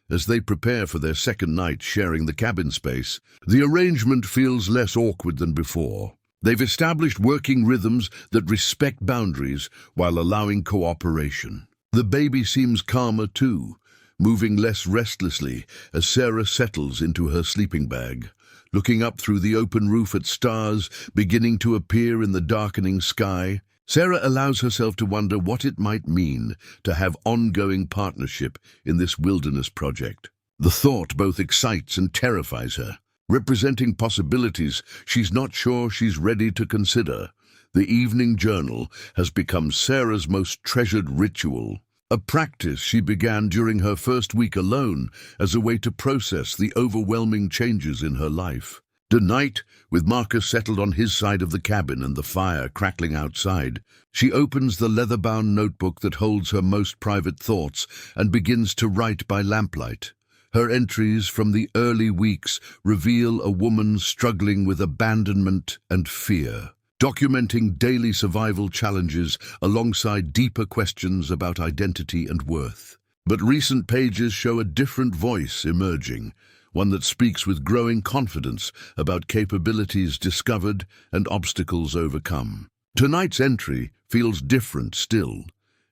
As they prepare for their second night sharing the cabin space, the arrangement feels less awkward than before. They've established working rhythms that respect boundaries while allowing cooperation. The baby seems calmer too, moving less restlessly as Sarah settles into her sleeping bag, looking up through the open roof at stars beginning to appear in the darkening sky. Sarah allows herself to wonder what it might mean to have ongoing partnership in this wilderness project. The thought both excites and terrifies her, representing possibilities she's not sure she's ready to consider. The evening journal has become Sarah's most treasured ritual, a practice she began during her first week alone as a way to process the overwhelming changes in her life. Tonight, with Marcus settled on his side of the cabin and the fire crackling outside, she opens the leather-bound notebook that holds her most private thoughts and begins to write by lamplight. Her entries from the early weeks reveal a woman struggling with abandonment and fear, documenting daily survival challenges alongside deeper questions about identity and worth. But recent pages show a different voice emerging, one that speaks with growing confidence about capabilities discovered and obstacles overcome. Tonight's entry feels different still,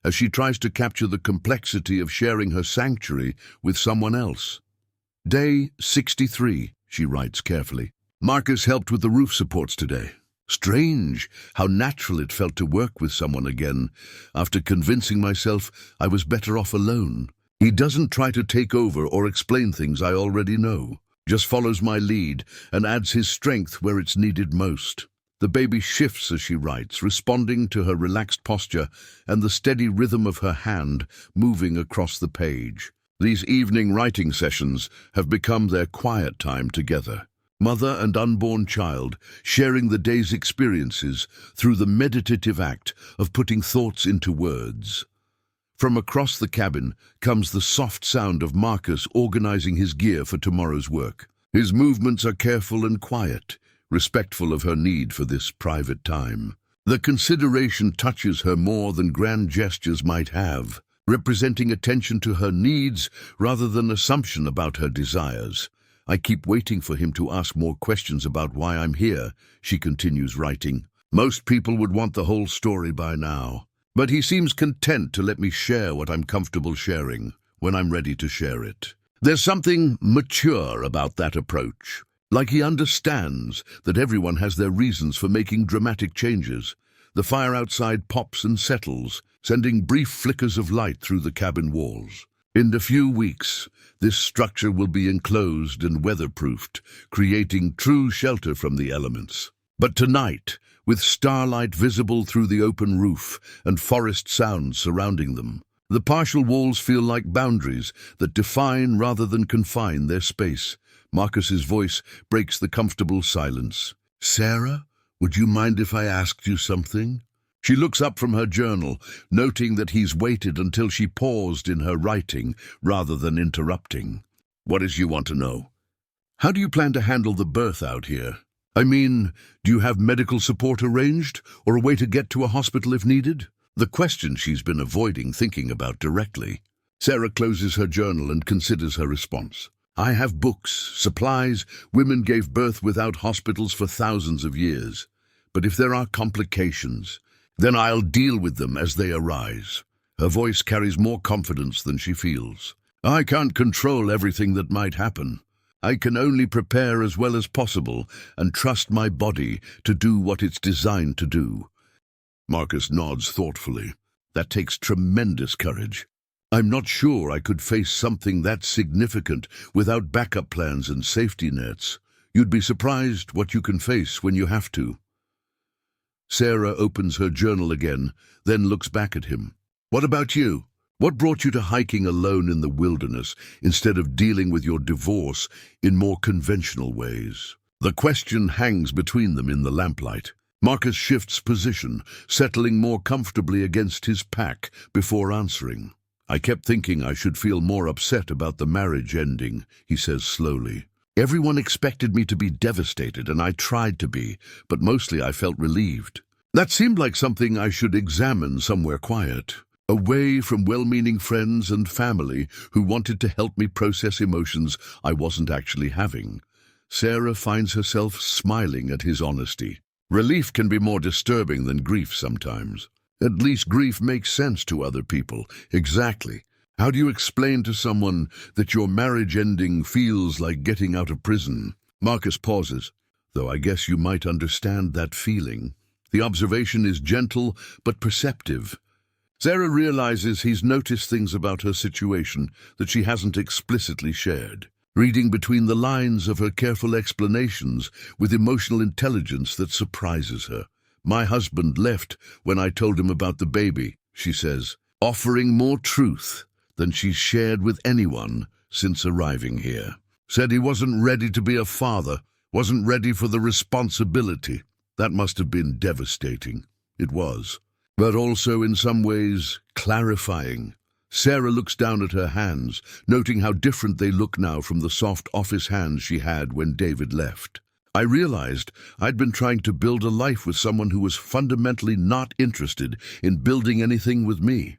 as she tries to capture the complexity of sharing her sanctuary with someone else. Day 63, she writes carefully. Marcus helped with the roof supports today. Strange how natural it felt to work with someone again, after convincing myself I was better off alone. He doesn't try to take over or explain things I already know, just follows my lead and adds his strength where it's needed most. The baby shifts as she writes, responding to her relaxed posture and the steady rhythm of her hand moving across the page. These evening writing sessions have become their quiet time together. Mother and unborn child sharing the day's experiences through the meditative act of putting thoughts into words. From across the cabin comes the soft sound of Marcus organizing his gear for tomorrow's work. His movements are careful and quiet, respectful of her need for this private time. The consideration touches her more than grand gestures might have, representing attention to her needs rather than assumption about her desires. I keep waiting for him to ask more questions about why I'm here, she continues writing. Most people would want the whole story by now. But he seems content to let me share what I'm comfortable sharing, when I'm ready to share it. There's something mature about that approach, like he understands that everyone has their reasons for making dramatic changes. The fire outside pops and settles, sending brief flickers of light through the cabin walls. In a few weeks, this structure will be enclosed and weatherproofed, creating true shelter from the elements. But tonight, with starlight visible through the open roof and forest sounds surrounding them, the partial walls feel like boundaries that define rather than confine their space. Marcus's voice breaks the comfortable silence. Sarah, would you mind if I asked you something? She looks up from her journal, noting that he's waited until she paused in her writing rather than interrupting. What is you want to know? How do you plan to handle the birth out here? I mean, do you have medical support arranged, or a way to get to a hospital if needed? The question she's been avoiding thinking about directly. Sarah closes her journal and considers her response. I have books, supplies. Women gave birth without hospitals for thousands of years. But if there are complications, then I'll deal with them as they arise. Her voice carries more confidence than she feels. I can't control everything that might happen. I can only prepare as well as possible and trust my body to do what it's designed to do. Marcus nods thoughtfully. That takes tremendous courage. I'm not sure I could face something that significant without backup plans and safety nets. You'd be surprised what you can face when you have to. Sarah opens her journal again, then looks back at him. What about you? What brought you to hiking alone in the wilderness instead of dealing with your divorce in more conventional ways? The question hangs between them in the lamplight. Marcus shifts position, settling more comfortably against his pack before answering. I kept thinking I should feel more upset about the marriage ending, he says slowly. Everyone expected me to be devastated, and I tried to be, but mostly I felt relieved. That seemed like something I should examine somewhere quiet, away from well-meaning friends and family who wanted to help me process emotions I wasn't actually having. Sarah finds herself smiling at his honesty. Relief can be more disturbing than grief sometimes. At least grief makes sense to other people. Exactly. How do you explain to someone that your marriage ending feels like getting out of prison? Marcus pauses, though I guess you might understand that feeling. The observation is gentle but perceptive. Sarah realizes he's noticed things about her situation that she hasn't explicitly shared, reading between the lines of her careful explanations with emotional intelligence that surprises her. My husband left when I told him about the baby, she says, offering more truth than she's shared with anyone since arriving here. Said he wasn't ready to be a father, wasn't ready for the responsibility. That must have been devastating. It was. But also in some ways clarifying. Sarah looks down at her hands, noting how different they look now from the soft office hands she had when David left. I realized I'd been trying to build a life with someone who was fundamentally not interested in building anything with me.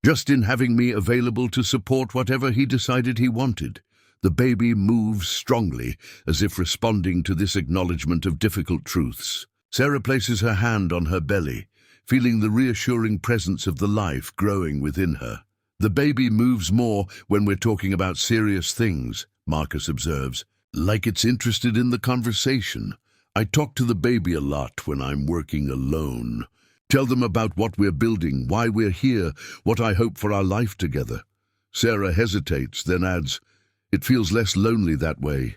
Just in having me available to support whatever he decided he wanted. The baby moves strongly, as if responding to this acknowledgement of difficult truths. Sarah places her hand on her belly, feeling the reassuring presence of the life growing within her. The baby moves more when we're talking about serious things, Marcus observes, like it's interested in the conversation. I talk to the baby a lot when I'm working alone. Tell them about what we're building, why we're here, what I hope for our life together. Sarah hesitates, then adds, "It feels less lonely that way."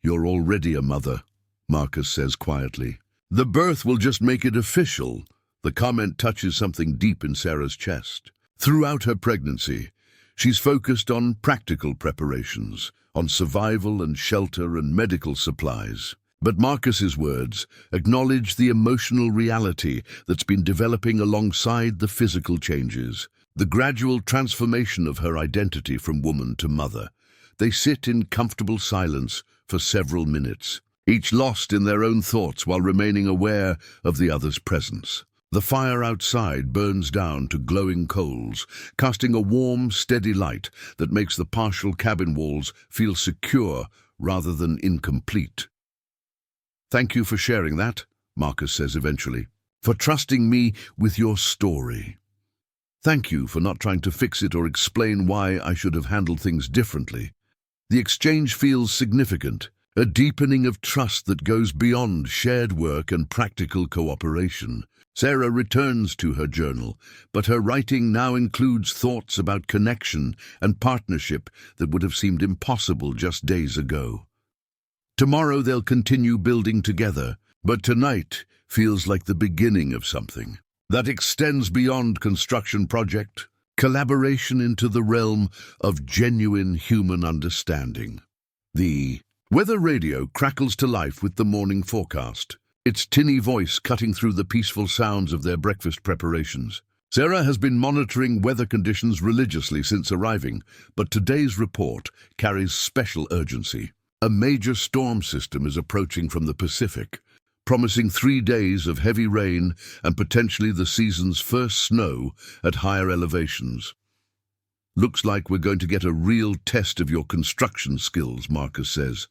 "You're already a mother," Marcus says quietly. "The birth will just make it official." The comment touches something deep in Sarah's chest. Throughout her pregnancy, she's focused on practical preparations, on survival and shelter and medical supplies. But Marcus's words acknowledge the emotional reality that's been developing alongside the physical changes, the gradual transformation of her identity from woman to mother. They sit in comfortable silence for several minutes, each lost in their own thoughts while remaining aware of the other's presence. The fire outside burns down to glowing coals, casting a warm, steady light that makes the partial cabin walls feel secure rather than incomplete. "Thank you for sharing that," Marcus says eventually, "for trusting me with your story. Thank you for not trying to fix it or explain why I should have handled things differently." The exchange feels significant, a deepening of trust that goes beyond shared work and practical cooperation. Sarah returns to her journal, but her writing now includes thoughts about connection and partnership that would have seemed impossible just days ago. Tomorrow they'll continue building together, but tonight feels like the beginning of something that extends beyond construction project, collaboration into the realm of genuine human understanding. The weather radio crackles to life with the morning forecast, its tinny voice cutting through the peaceful sounds of their breakfast preparations. Sarah has been monitoring weather conditions religiously since arriving, but today's report carries special urgency. A major storm system is approaching from the Pacific, promising 3 days of heavy rain and potentially the season's first snow at higher elevations. "Looks like we're going to get a real test of your construction skills," Marcus says,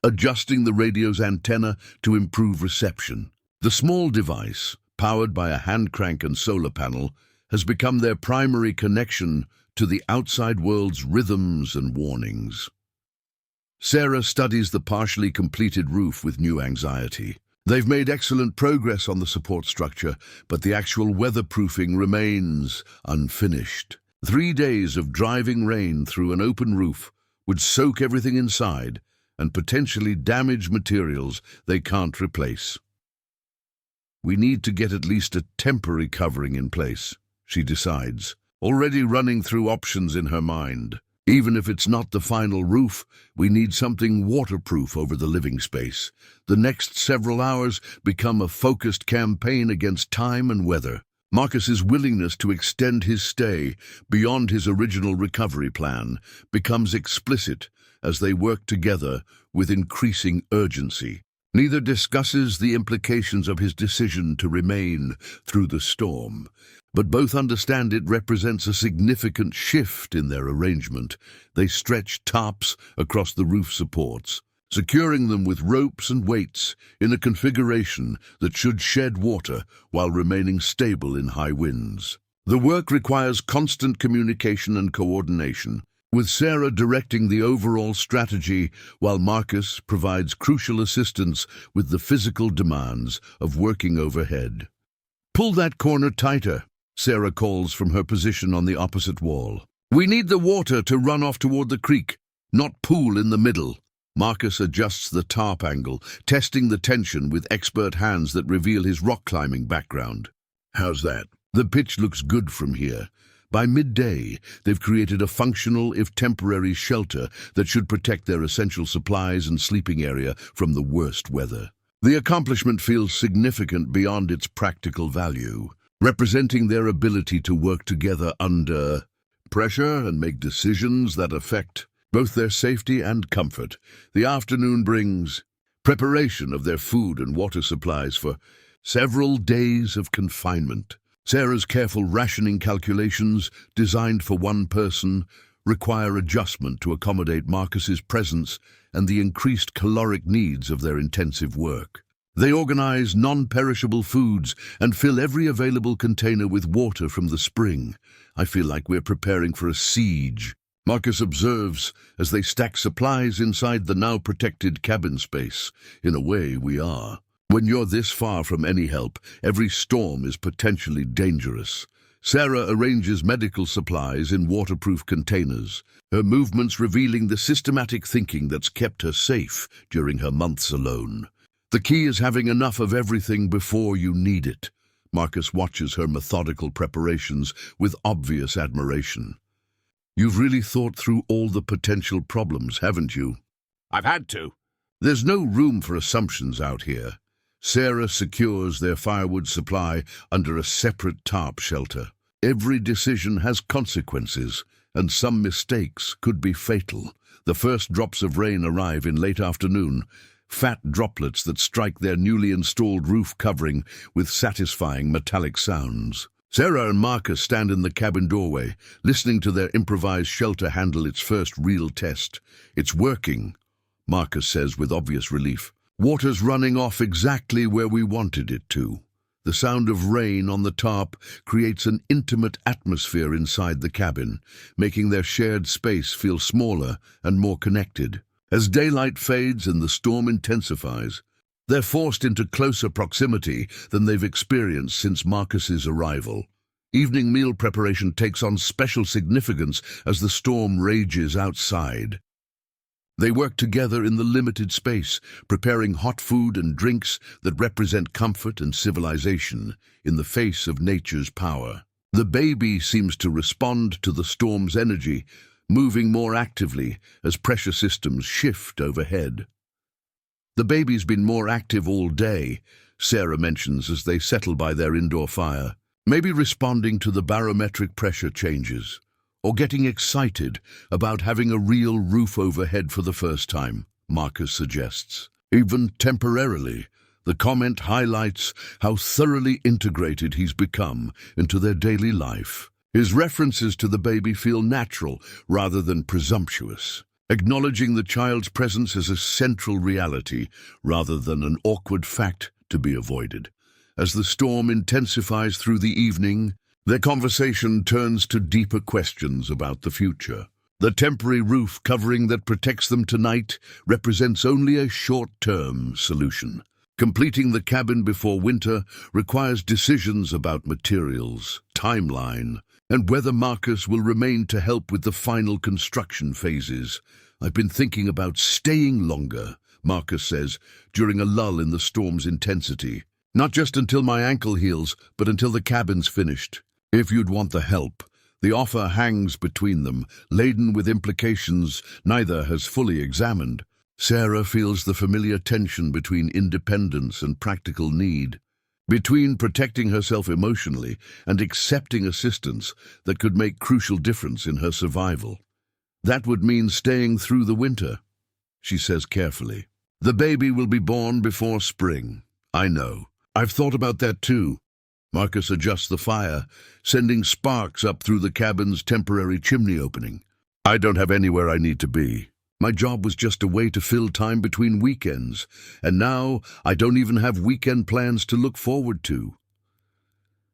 adjusting the radio's antenna to improve reception. The small device, powered by a hand crank and solar panel, has become their primary connection to the outside world's rhythms and warnings. Sarah studies the partially completed roof with new anxiety. They've made excellent progress on the support structure, but the actual weatherproofing remains unfinished. 3 days of driving rain through an open roof would soak everything inside and potentially damage materials they can't replace. "We need to get at least a temporary covering in place," she decides, already running through options in her mind. "Even if it's not the final roof, we need something waterproof over the living space." The next several hours become a focused campaign against time and weather. Marcus's willingness to extend his stay beyond his original recovery plan becomes explicit as they work together with increasing urgency. Neither discusses the implications of his decision to remain through the storm, but both understand it represents a significant shift in their arrangement. They stretch tarps across the roof supports, securing them with ropes and weights in a configuration that should shed water while remaining stable in high winds. The work requires constant communication and coordination, with Sarah directing the overall strategy while Marcus provides crucial assistance with the physical demands of working overhead. "Pull that corner tighter," Sarah calls from her position on the opposite wall. "We need the water to run off toward the creek, not pool in the middle." Marcus adjusts the tarp angle, testing the tension with expert hands that reveal his rock climbing background. "How's that?" The pitch looks good from here. By midday, they've created a functional, if temporary, shelter that should protect their essential supplies and sleeping area from the worst weather. The accomplishment feels significant beyond its practical value, representing their ability to work together under pressure and make decisions that affect both their safety and comfort. The afternoon brings preparation of their food and water supplies for several days of confinement. Sarah's careful rationing calculations, designed for one person, require adjustment to accommodate Marcus's presence and the increased caloric needs of their intensive work. They organize non-perishable foods and fill every available container with water from the spring. I feel like we're preparing for a siege, Marcus observes as they stack supplies inside the now protected cabin space. In a way, we are. When you're this far from any help, every storm is potentially dangerous. Sarah arranges medical supplies in waterproof containers, her movements revealing the systematic thinking that's kept her safe during her months alone. The key is having enough of everything before you need it. Marcus watches her methodical preparations with obvious admiration. You've really thought through all the potential problems, haven't you? I've had to. There's no room for assumptions out here. Sarah secures their firewood supply under a separate tarp shelter. Every decision has consequences, and some mistakes could be fatal. The first drops of rain arrive in late afternoon, fat droplets that strike their newly installed roof covering with satisfying metallic sounds. Sarah and Marcus stand in the cabin doorway, listening to their improvised shelter handle its first real test. It's working, Marcus says with obvious relief. Water's running off exactly where we wanted it to. The sound of rain on the tarp creates an intimate atmosphere inside the cabin, making their shared space feel smaller and more connected. As daylight fades and the storm intensifies, they're forced into closer proximity than they've experienced since Marcus's arrival. Evening meal preparation takes on special significance as the storm rages outside. They work together in the limited space, preparing hot food and drinks that represent comfort and civilization in the face of nature's power. The baby seems to respond to the storm's energy, moving more actively as pressure systems shift overhead. The baby's been more active all day, Sarah mentions as they settle by their indoor fire, maybe responding to the barometric pressure changes, or getting excited about having a real roof overhead for the first time, Marcus suggests. Even temporarily, the comment highlights how thoroughly integrated he's become into their daily life. His references to the baby feel natural rather than presumptuous, acknowledging the child's presence as a central reality rather than an awkward fact to be avoided. As the storm intensifies through the evening, their conversation turns to deeper questions about the future. The temporary roof covering that protects them tonight represents only a short-term solution. Completing the cabin before winter requires decisions about materials, timeline, and whether Marcus will remain to help with the final construction phases. I've been thinking about staying longer, Marcus says, during a lull in the storm's intensity. Not just until my ankle heals, but until the cabin's finished. If you'd want the help. The offer hangs between them, laden with implications neither has fully examined. Sarah feels the familiar tension between independence and practical need, between protecting herself emotionally and accepting assistance that could make crucial difference in her survival. That would mean staying through the winter, she says carefully. The baby will be born before spring. I know. I've thought about that too. Marcus adjusts the fire, sending sparks up through the cabin's temporary chimney opening. I don't have anywhere I need to be. My job was just a way to fill time between weekends, and now I don't even have weekend plans to look forward to.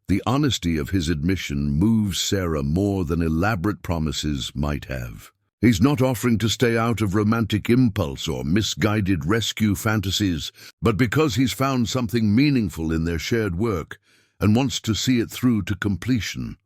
The honesty of his admission moves Sarah more than elaborate promises might have. He's not offering to stay out of romantic impulse or misguided rescue fantasies, but because he's found something meaningful in their shared work and wants to see it through to completion.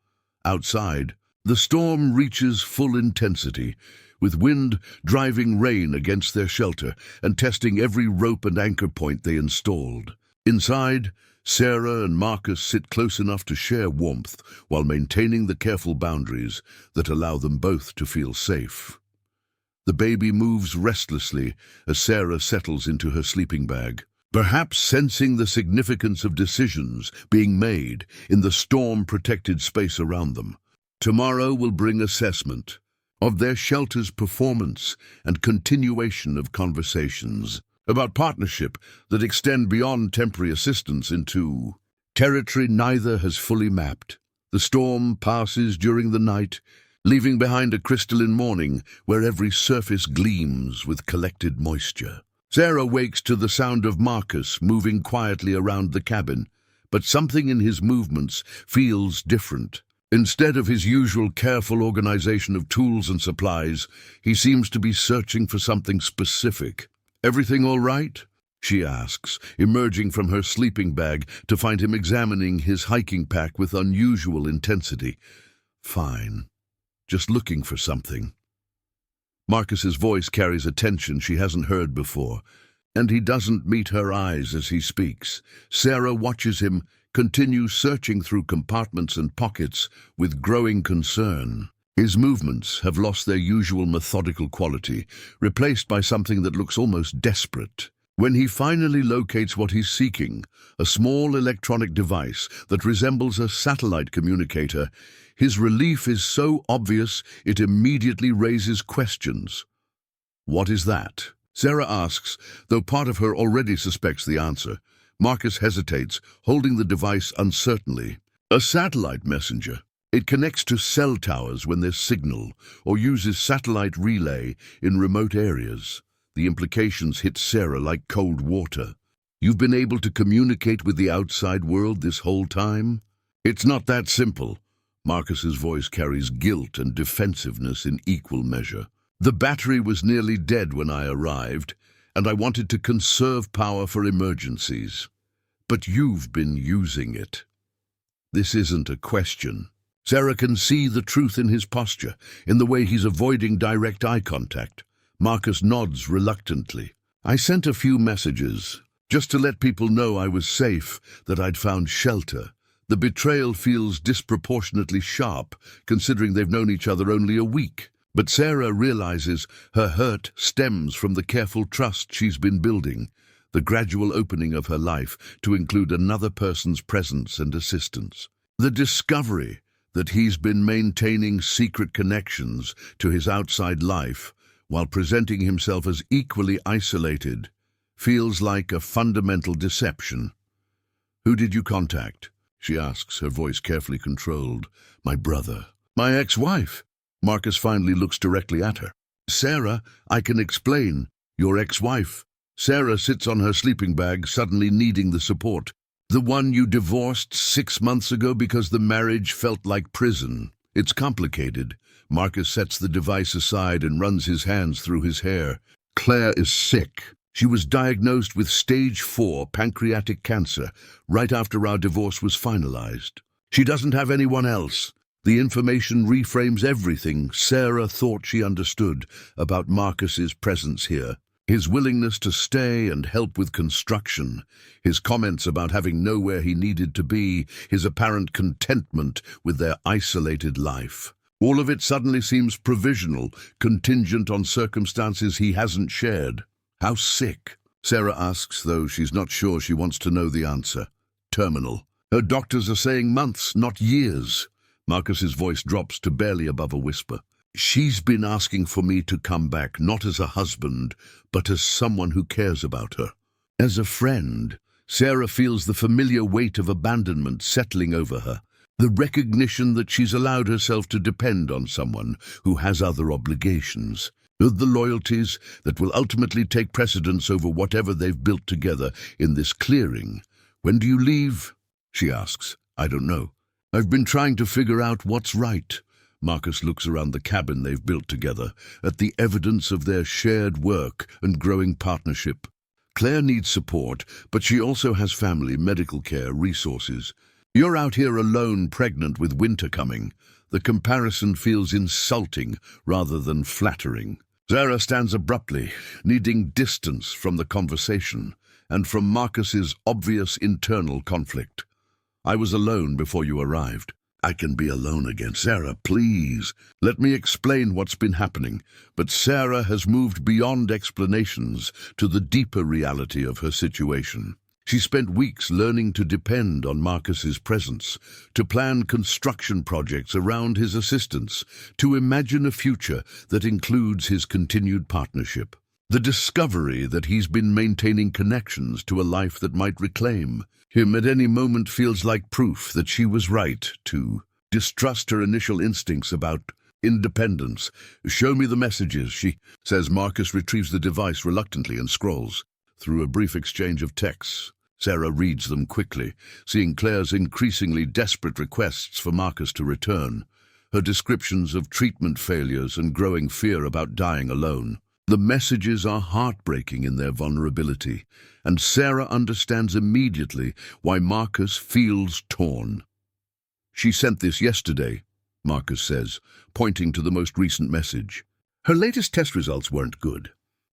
Outside, the storm reaches full intensity, with wind driving rain against their shelter and testing every rope and anchor point they installed. Inside, Sarah and Marcus sit close enough to share warmth while maintaining the careful boundaries that allow them both to feel safe. The baby moves restlessly as Sarah settles into her sleeping bag, perhaps sensing the significance of decisions being made in the storm-protected space around them. Tomorrow will bring assessment of their shelter's performance and continuation of conversations about partnership that extend beyond temporary assistance into territory neither has fully mapped. The storm passes during the night, leaving behind a crystalline morning where every surface gleams with collected moisture. Sarah wakes to the sound of Marcus moving quietly around the cabin, but something in his movements feels different. Instead of his usual careful organization of tools and supplies, he seems to be searching for something specific. "Everything all right?" she asks, emerging from her sleeping bag to find him examining his hiking pack with unusual intensity. "Fine. Just looking for something." Marcus's voice carries a tension she hasn't heard before, and he doesn't meet her eyes as he speaks. Sarah watches him continue searching through compartments and pockets with growing concern. His movements have lost their usual methodical quality, replaced by something that looks almost desperate. When he finally locates what he's seeking, a small electronic device that resembles a satellite communicator, his relief is so obvious it immediately raises questions. "What is that?" Sarah asks, though part of her already suspects the answer. Marcus hesitates, holding the device uncertainly. "A satellite messenger. It connects to cell towers when there's signal, or uses satellite relay in remote areas." The implications hit Sarah like cold water. "You've been able to communicate with the outside world this whole time?" "It's not that simple." Marcus's voice carries guilt and defensiveness in equal measure. "The battery was nearly dead when I arrived, and I wanted to conserve power for emergencies. But you've been using it." This isn't a question. Sarah can see the truth in his posture, in the way he's avoiding direct eye contact. Marcus nods reluctantly. "I sent a few messages, just to let people know I was safe, that I'd found shelter." The betrayal feels disproportionately sharp, considering they've known each other only a week. But Sarah realizes her hurt stems from the careful trust she's been building, the gradual opening of her life to include another person's presence and assistance. The discovery that he's been maintaining secret connections to his outside life while presenting himself as equally isolated feels like a fundamental deception. "Who did you contact?" she asks, her voice carefully controlled. "My brother." "My ex-wife." Marcus finally looks directly at her. "Sarah, I can explain. Your ex-wife." Sarah sits on her sleeping bag, suddenly needing the support. "The one you divorced 6 months ago because the marriage felt like prison." "It's complicated." Marcus sets the device aside and runs his hands through his hair. "Claire is sick. She was diagnosed with stage 4 pancreatic cancer right after our divorce was finalized. She doesn't have anyone else." The information reframes everything Sarah thought she understood about Marcus's presence here. His willingness to stay and help with construction, his comments about having nowhere he needed to be, his apparent contentment with their isolated life. All of it suddenly seems provisional, contingent on circumstances he hasn't shared. "How sick?" Sarah asks, though she's not sure she wants to know the answer. "Terminal. Her doctors are saying months, not years." Marcus's voice drops to barely above a whisper. "She's been asking for me to come back, not as a husband, but as someone who cares about her. As a friend." Sarah feels the familiar weight of abandonment settling over her, the recognition that she's allowed herself to depend on someone who has other obligations, the loyalties that will ultimately take precedence over whatever they've built together in this clearing. "When do you leave?" she asks. "I don't know. I've been trying to figure out what's right." Marcus looks around the cabin they've built together, at the evidence of their shared work and growing partnership. Claire needs support, but she also has family, medical care, resources. You're out here alone, pregnant with winter coming. The comparison feels insulting rather than flattering. Sarah stands abruptly, needing distance from the conversation. and from Marcus's obvious internal conflict. I was alone before you arrived. I can be alone again. Sarah, please. Let me explain what's been happening. But Sarah has moved beyond explanations to the deeper reality of her situation. She spent weeks learning to depend on Marcus's presence, to plan construction projects around his assistance, to imagine a future that includes his continued partnership. The discovery that he's been maintaining connections to a life that might reclaim him at any moment feels like proof that she was right to distrust her initial instincts about independence. Show me the messages, she says. Marcus retrieves the device reluctantly and scrolls through a brief exchange of texts. Sarah reads them quickly, seeing Claire's increasingly desperate requests for Marcus to return, her descriptions of treatment failures and growing fear about dying alone. The messages are heartbreaking in their vulnerability, and Sarah understands immediately why Marcus feels torn. She sent this yesterday, Marcus says, pointing to the most recent message. Her latest test results weren't good.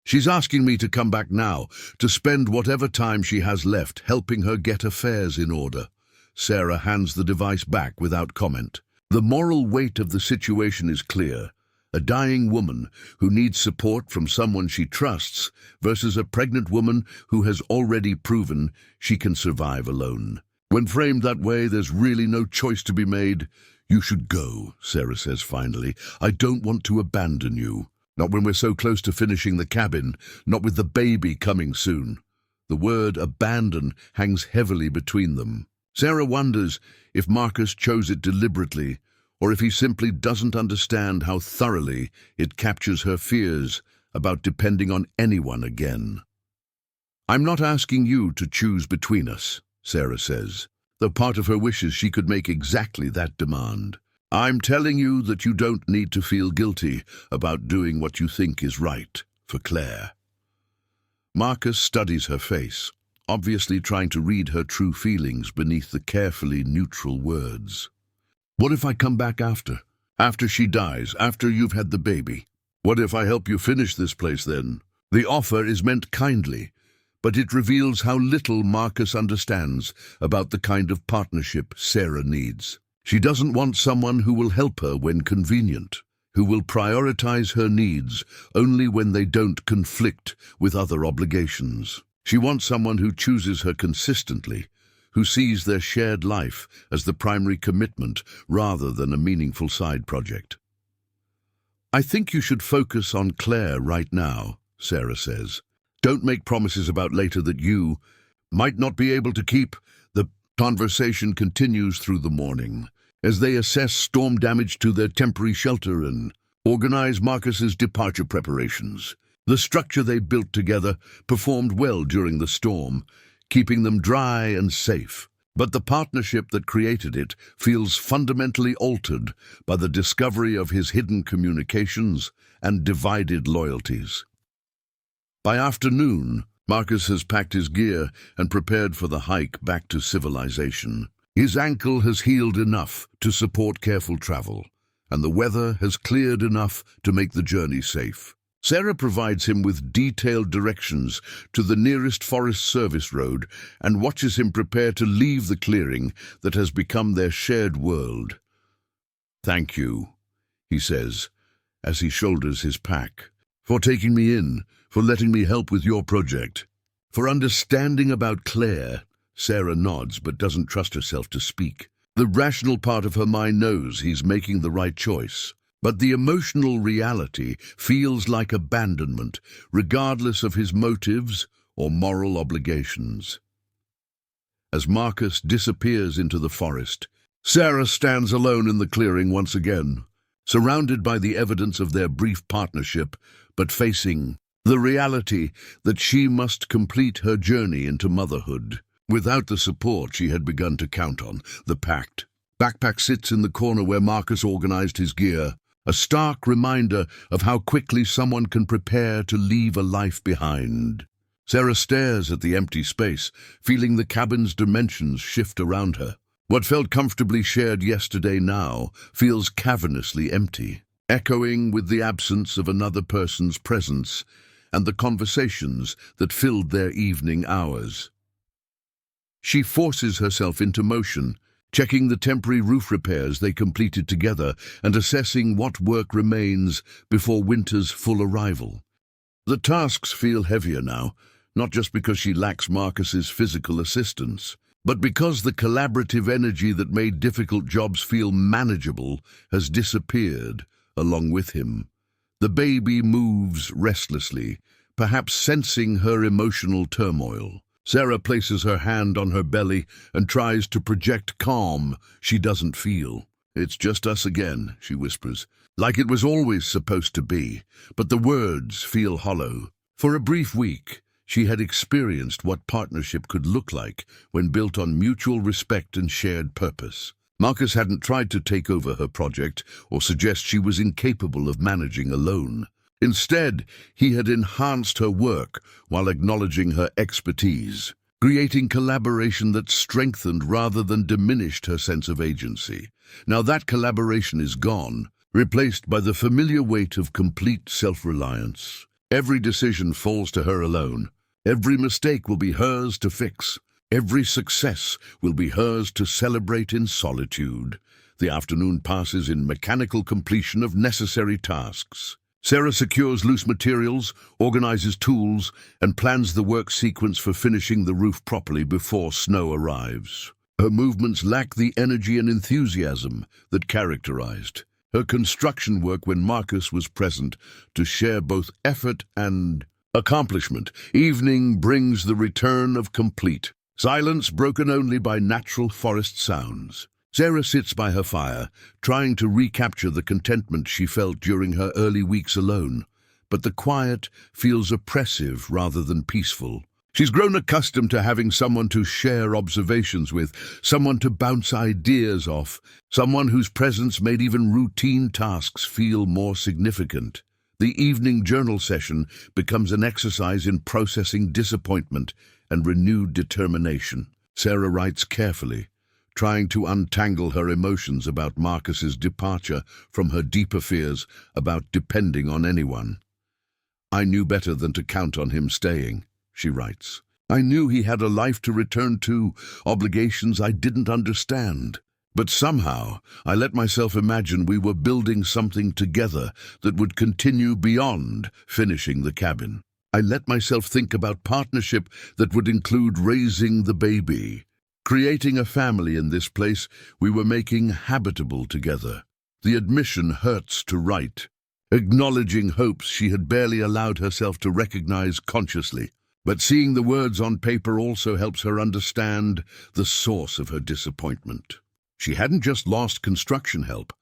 She's asking me to come back now, to spend whatever time she has left helping her get affairs in order. Sarah hands the device back without comment. The moral weight of the situation is clear. A dying woman who needs support from someone she trusts versus a pregnant woman who has already proven she can survive alone. When framed that way, there's really no choice to be made. You should go, Sarah says finally. I don't want to abandon you. Not when we're so close to finishing the cabin, not with the baby coming soon. The word abandon hangs heavily between them. Sarah wonders if Marcus chose it deliberately, or if he simply doesn't understand how thoroughly it captures her fears about depending on anyone again. I'm not asking you to choose between us, Sarah says, though part of her wishes she could make exactly that demand. I'm telling you that you don't need to feel guilty about doing what you think is right for Claire. Marcus studies her face, obviously trying to read her true feelings beneath the carefully neutral words. What if I come back after? After she dies, after you've had the baby? What if I help you finish this place then? The offer is meant kindly, but it reveals how little Marcus understands about the kind of partnership Sarah needs. She doesn't want someone who will help her when convenient, who will prioritize her needs only when they don't conflict with other obligations. She wants someone who chooses her consistently, who sees their shared life as the primary commitment rather than a meaningful side project. I think you should focus on Claire right now, Sarah says. Don't make promises about later that you might not be able to keep. The conversation continues through the morning as they assess storm damage to their temporary shelter and organize Marcus's departure preparations. The structure they built together performed well during the storm, keeping them dry and safe. But the partnership that created it feels fundamentally altered by the discovery of his hidden communications and divided loyalties. By afternoon, Marcus has packed his gear and prepared for the hike back to civilization. His ankle has healed enough to support careful travel, and the weather has cleared enough to make the journey safe. Sarah provides him with detailed directions to the nearest Forest Service road and watches him prepare to leave the clearing that has become their shared world. Thank you, he says, as he shoulders his pack, for taking me in, for letting me help with your project, for understanding about Claire. Sarah nods but doesn't trust herself to speak. The rational part of her mind knows he's making the right choice. But the emotional reality feels like abandonment, regardless of his motives or moral obligations. As Marcus disappears into the forest, Sarah stands alone in the clearing once again, surrounded by the evidence of their brief partnership, but facing the reality that she must complete her journey into motherhood without the support she had begun to count on. The packed backpack sits in the corner where Marcus organized his gear, a stark reminder of how quickly someone can prepare to leave a life behind. Sarah stares at the empty space, feeling the cabin's dimensions shift around her. What felt comfortably shared yesterday now feels cavernously empty, echoing with the absence of another person's presence and the conversations that filled their evening hours. She forces herself into motion, checking the temporary roof repairs they completed together and assessing what work remains before winter's full arrival. The tasks feel heavier now, not just because she lacks Marcus's physical assistance, but because the collaborative energy that made difficult jobs feel manageable has disappeared along with him. The baby moves restlessly, perhaps sensing her emotional turmoil. Sarah places her hand on her belly and tries to project calm she doesn't feel. "It's just us again," she whispers, like it was always supposed to be, but the words feel hollow. For a brief week, she had experienced what partnership could look like when built on mutual respect and shared purpose. Marcus hadn't tried to take over her project or suggest she was incapable of managing alone. Instead, he had enhanced her work while acknowledging her expertise, creating collaboration that strengthened rather than diminished her sense of agency. Now that collaboration is gone, replaced by the familiar weight of complete self-reliance. Every decision falls to her alone. Every mistake will be hers to fix. Every success will be hers to celebrate in solitude. The afternoon passes in mechanical completion of necessary tasks. Sarah secures loose materials, organizes tools, and plans the work sequence for finishing the roof properly before snow arrives. Her movements lack the energy and enthusiasm that characterized her construction work when Marcus was present to share both effort and accomplishment. Evening brings the return of complete silence, broken only by natural forest sounds. Sarah sits by her fire, trying to recapture the contentment she felt during her early weeks alone. But the quiet feels oppressive rather than peaceful. She's grown accustomed to having someone to share observations with, someone to bounce ideas off, someone whose presence made even routine tasks feel more significant. The evening journal session becomes an exercise in processing disappointment and renewed determination. Sarah writes carefully, trying to untangle her emotions about Marcus's departure from her deeper fears about depending on anyone. "I knew better than to count on him staying," she writes. "I knew he had a life to return to, obligations I didn't understand. But somehow, I let myself imagine we were building something together that would continue beyond finishing the cabin. I let myself think about partnership that would include raising the baby, creating a family in this place we were making habitable together." The admission hurts to write, acknowledging hopes she had barely allowed herself to recognize consciously. But seeing the words on paper also helps her understand the source of her disappointment. She hadn't just lost construction help.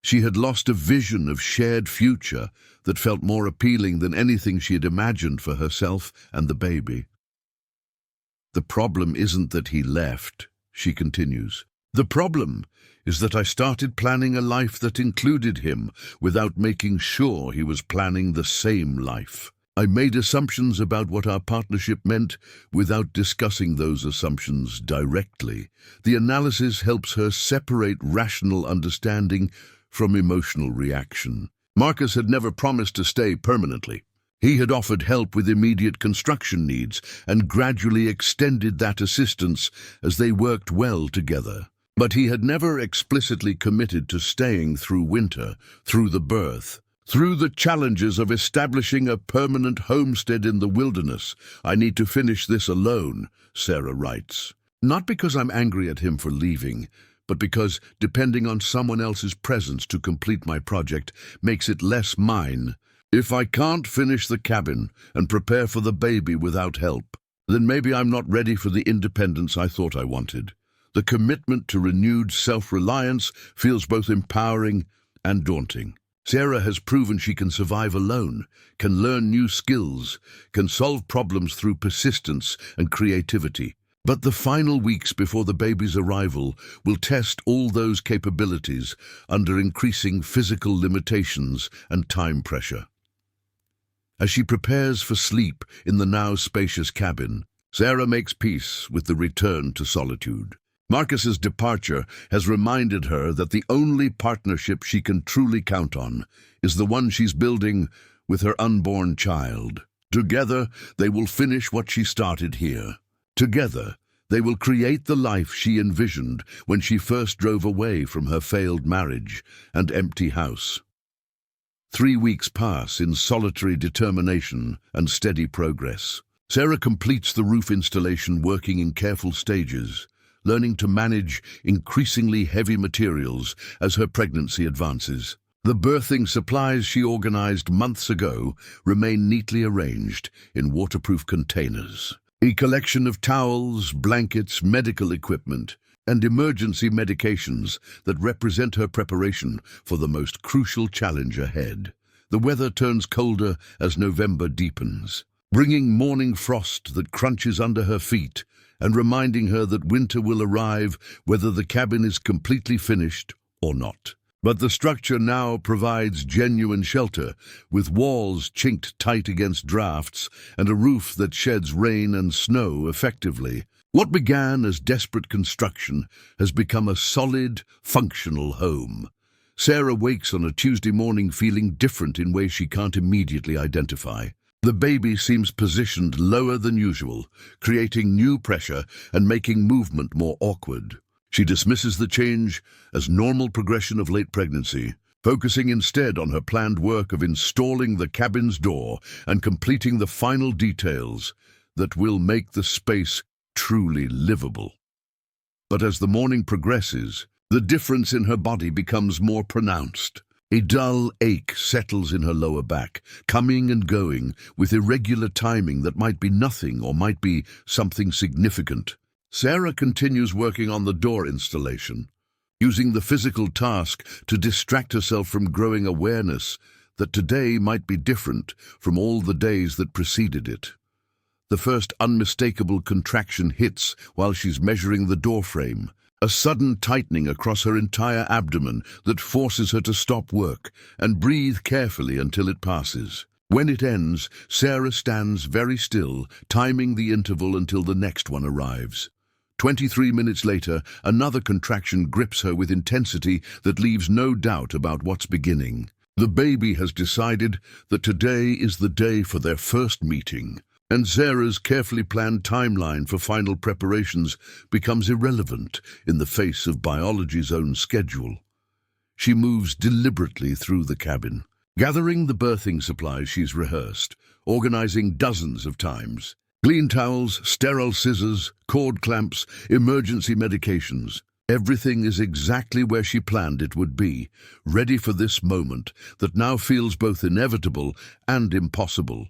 She had lost a vision of shared future that felt more appealing than anything she had imagined for herself and the baby. "The problem isn't that he left," she continues. "The problem is that I started planning a life that included him without making sure he was planning the same life. I made assumptions about what our partnership meant without discussing those assumptions directly. The analysis helps her separate rational understanding from emotional reaction. Marcus had never promised to stay permanently. He had offered help with immediate construction needs and gradually extended that assistance as they worked well together. But he had never explicitly committed to staying through winter, through the birth, through the challenges of establishing a permanent homestead in the wilderness. "I need to finish this alone," Sarah writes. "Not because I'm angry at him for leaving, but because depending on someone else's presence to complete my project makes it less mine. If I can't finish the cabin and prepare for the baby without help, then maybe I'm not ready for the independence I thought I wanted." The commitment to renewed self-reliance feels both empowering and daunting. Sarah has proven she can survive alone, can learn new skills, can solve problems through persistence and creativity. But the final weeks before the baby's arrival will test all those capabilities under increasing physical limitations and time pressure. As she prepares for sleep in the now spacious cabin, Sarah makes peace with the return to solitude. Marcus's departure has reminded her that the only partnership she can truly count on is the one she's building with her unborn child. Together, they will finish what she started here. Together, they will create the life she envisioned when she first drove away from her failed marriage and empty house. 3 weeks pass in solitary determination and steady progress. Sarah completes the roof installation, working in careful stages, learning to manage increasingly heavy materials as her pregnancy advances. The birthing supplies she organized months ago remain neatly arranged in waterproof containers. A collection of towels, blankets, medical equipment, and emergency medications that represent her preparation for the most crucial challenge ahead. The weather turns colder as November deepens, bringing morning frost that crunches under her feet and reminding her that winter will arrive whether the cabin is completely finished or not. But the structure now provides genuine shelter, with walls chinked tight against drafts and a roof that sheds rain and snow effectively. What began as desperate construction has become a solid, functional home. Sarah wakes on a Tuesday morning feeling different in ways she can't immediately identify. The baby seems positioned lower than usual, creating new pressure and making movement more awkward. She dismisses the change as normal progression of late pregnancy, focusing instead on her planned work of installing the cabin's door and completing the final details that will make the space truly livable. But as the morning progresses, the difference in her body becomes more pronounced. A dull ache settles in her lower back, coming and going with irregular timing that might be nothing or might be something significant. Sarah continues working on the door installation, using the physical task to distract herself from growing awareness that today might be different from all the days that preceded it. The first unmistakable contraction hits while she's measuring the doorframe, a sudden tightening across her entire abdomen that forces her to stop work and breathe carefully until it passes. When it ends, Sarah stands very still, timing the interval until the next one arrives. 23 minutes later, another contraction grips her with intensity that leaves no doubt about what's beginning. The baby has decided that today is the day for their first meeting, and Sarah's carefully planned timeline for final preparations becomes irrelevant in the face of biology's own schedule. She moves deliberately through the cabin, gathering the birthing supplies she's rehearsed, organizing dozens of times. Clean towels, sterile scissors, cord clamps, emergency medications. Everything is exactly where she planned it would be, ready for this moment that now feels both inevitable and impossible.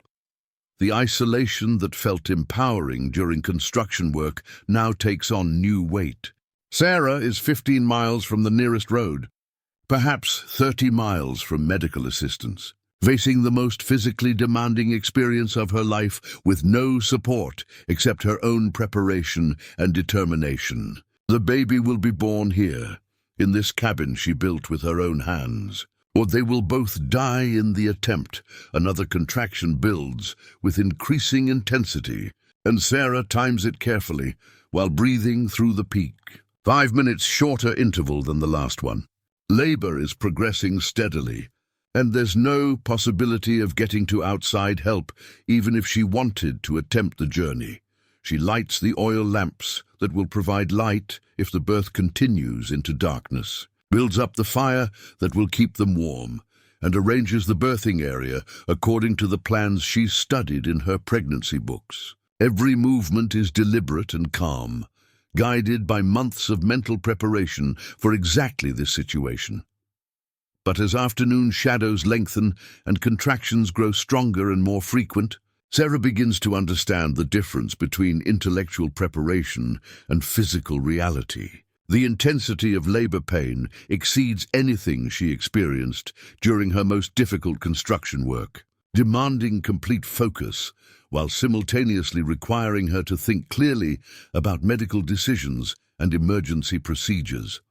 The isolation that felt empowering during construction work now takes on new weight. Sarah is 15 miles from the nearest road, perhaps 30 miles from medical assistance, facing the most physically demanding experience of her life with no support except her own preparation and determination. The baby will be born here, in this cabin she built with her own hands, or they will both die in the attempt. Another contraction builds with increasing intensity, and Sarah times it carefully while breathing through the peak. 5 minutes shorter interval than the last one. Labor is progressing steadily, and there's no possibility of getting to outside help, even if she wanted to attempt the journey. She lights the oil lamps that will provide light if the birth continues into darkness, builds up the fire that will keep them warm, and arranges the birthing area according to the plans she's studied in her pregnancy books. Every movement is deliberate and calm, guided by months of mental preparation for exactly this situation. But as afternoon shadows lengthen and contractions grow stronger and more frequent, Sarah begins to understand the difference between intellectual preparation and physical reality. The intensity of labor pain exceeds anything she experienced during her most difficult construction work, demanding complete focus while simultaneously requiring her to think clearly about medical decisions and emergency procedures.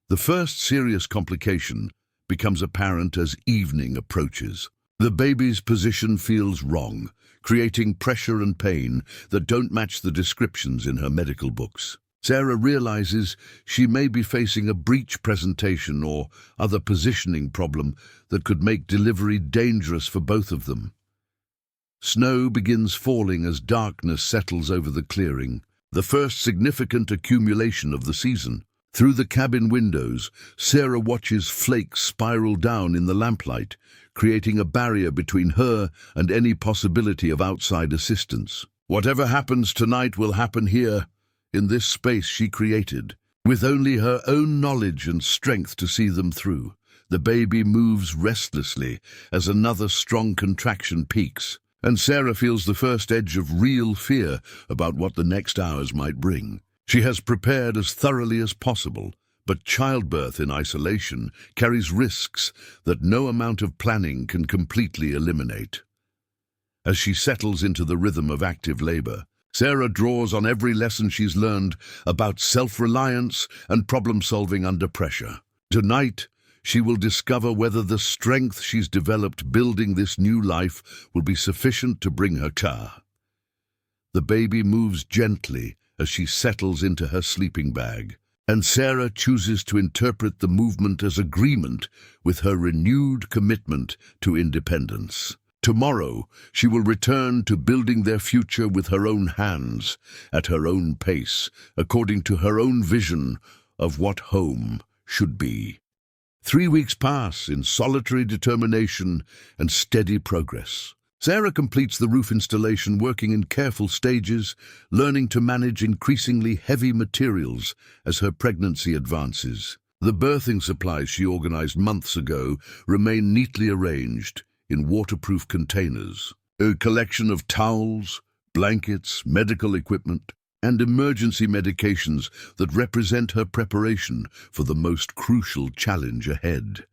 The first serious complication becomes apparent as evening approaches. The baby's position feels wrong, creating pressure and pain that don't match the descriptions in her medical books. Sarah realizes she may be facing a breech presentation or other positioning problem that could make delivery dangerous for both of them. Snow begins falling as darkness settles over the clearing, the first significant accumulation of the season. Through the cabin windows, Sarah watches flakes spiral down in the lamplight, creating a barrier between her and any possibility of outside assistance. Whatever happens tonight will happen here, in this space she created, with only her own knowledge and strength to see them through. The baby moves restlessly as another strong contraction peaks, and Sarah feels the first edge of real fear about what the next hours might bring. She has prepared as thoroughly as possible, but childbirth in isolation carries risks that no amount of planning can completely eliminate. As she settles into the rhythm of active labor, Sarah draws on every lesson she's learned about self-reliance and problem-solving under pressure. Tonight, she will discover whether the strength she's developed building this new life will be sufficient to bring her to. The baby moves gently as she settles into her sleeping bag, and Sarah chooses to interpret the movement as agreement with her renewed commitment to independence. Tomorrow, she will return to building their future with her own hands, at her own pace, according to her own vision of what home should be. 3 weeks pass in solitary determination and steady progress. Sarah completes the roof installation, working in careful stages, learning to manage increasingly heavy materials as her pregnancy advances. The birthing supplies she organized months ago remain neatly arranged in waterproof containers. A collection of towels, blankets, medical equipment, and emergency medications that represent her preparation for the most crucial challenge ahead.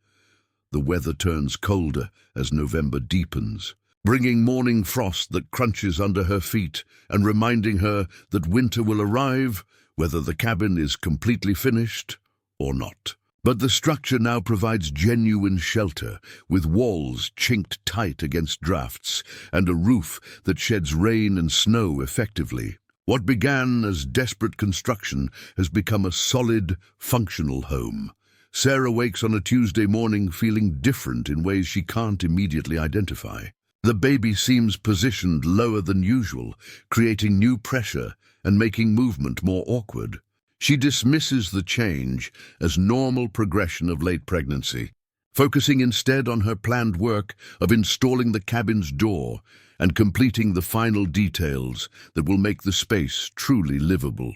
The weather turns colder as November deepens, bringing morning frost that crunches under her feet and reminding her that winter will arrive, whether the cabin is completely finished or not. But the structure now provides genuine shelter, with walls chinked tight against drafts and a roof that sheds rain and snow effectively. What began as desperate construction has become a solid, functional home. Sarah wakes on a Tuesday morning feeling different in ways she can't immediately identify. The baby seems positioned lower than usual, creating new pressure and making movement more awkward. She dismisses the change as normal progression of late pregnancy, focusing instead on her planned work of installing the cabin's door and completing the final details that will make the space truly livable.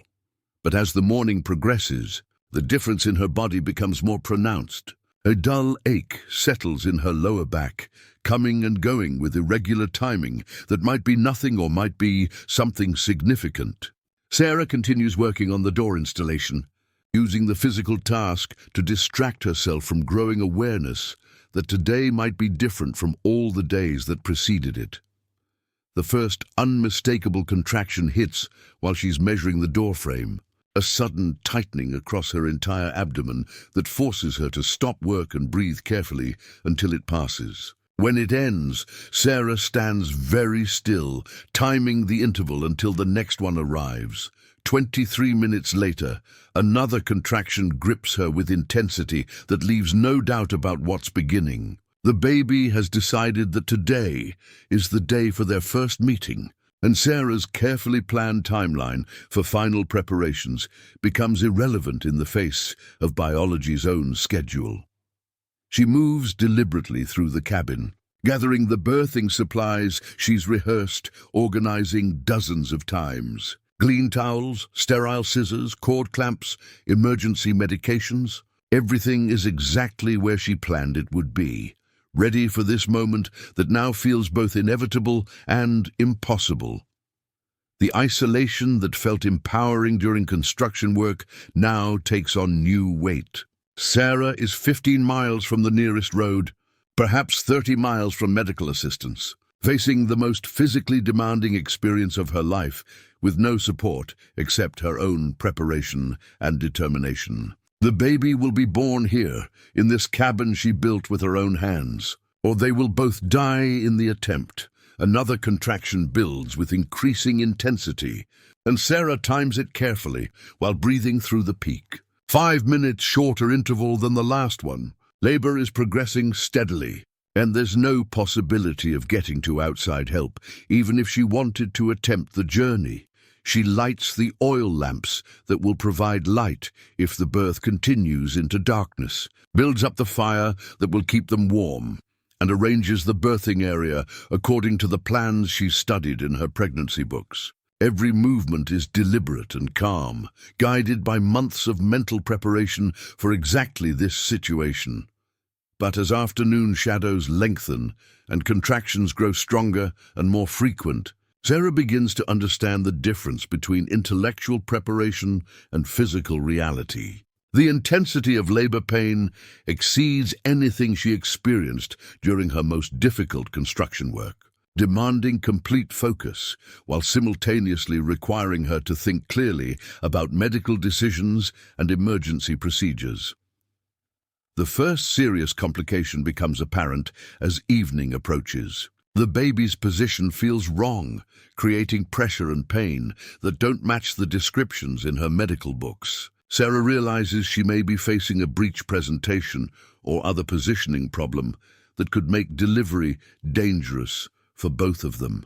But as the morning progresses, the difference in her body becomes more pronounced. A dull ache settles in her lower back, coming and going with irregular timing that might be nothing or might be something significant. Sarah continues working on the door installation, using the physical task to distract herself from growing awareness that today might be different from all the days that preceded it. The first unmistakable contraction hits while she's measuring the doorframe, a sudden tightening across her entire abdomen that forces her to stop work and breathe carefully until it passes. When it ends, Sarah stands very still, timing the interval until the next one arrives. 23 minutes later, another contraction grips her with intensity that leaves no doubt about what's beginning. The baby has decided that today is the day for their first meeting, and Sarah's carefully planned timeline for final preparations becomes irrelevant in the face of biology's own schedule. She moves deliberately through the cabin, gathering the birthing supplies she's rehearsed, organizing dozens of times. Clean towels, sterile scissors, cord clamps, emergency medications. Everything is exactly where she planned it would be, ready for this moment that now feels both inevitable and impossible. The isolation that felt empowering during construction work now takes on new weight. Sarah is 15 miles from the nearest road, perhaps 30 miles from medical assistance, facing the most physically demanding experience of her life with no support except her own preparation and determination. The baby will be born here, in this cabin she built with her own hands, or they will both die in the attempt. Another contraction builds with increasing intensity, and Sarah times it carefully while breathing through the peak. 5 minutes shorter interval than the last one. Labor is progressing steadily, And there's no possibility of getting to outside help, even if she wanted to attempt the journey. She lights the oil lamps that will provide light if the birth continues into darkness, builds up the fire that will keep them warm, and arranges the birthing area according to the plans she studied in her pregnancy books. Every movement is deliberate and calm, guided by months of mental preparation for exactly this situation. But as afternoon shadows lengthen and contractions grow stronger and more frequent, Sarah begins to understand the difference between intellectual preparation and physical reality. The intensity of labor pain exceeds anything she experienced during her most difficult construction work, demanding complete focus while simultaneously requiring her to think clearly about medical decisions and emergency procedures. The first serious complication becomes apparent as evening approaches. The baby's position feels wrong, creating pressure and pain that don't match the descriptions in her medical books. Sarah realizes she may be facing a breech presentation or other positioning problem that could make delivery dangerous for both of them.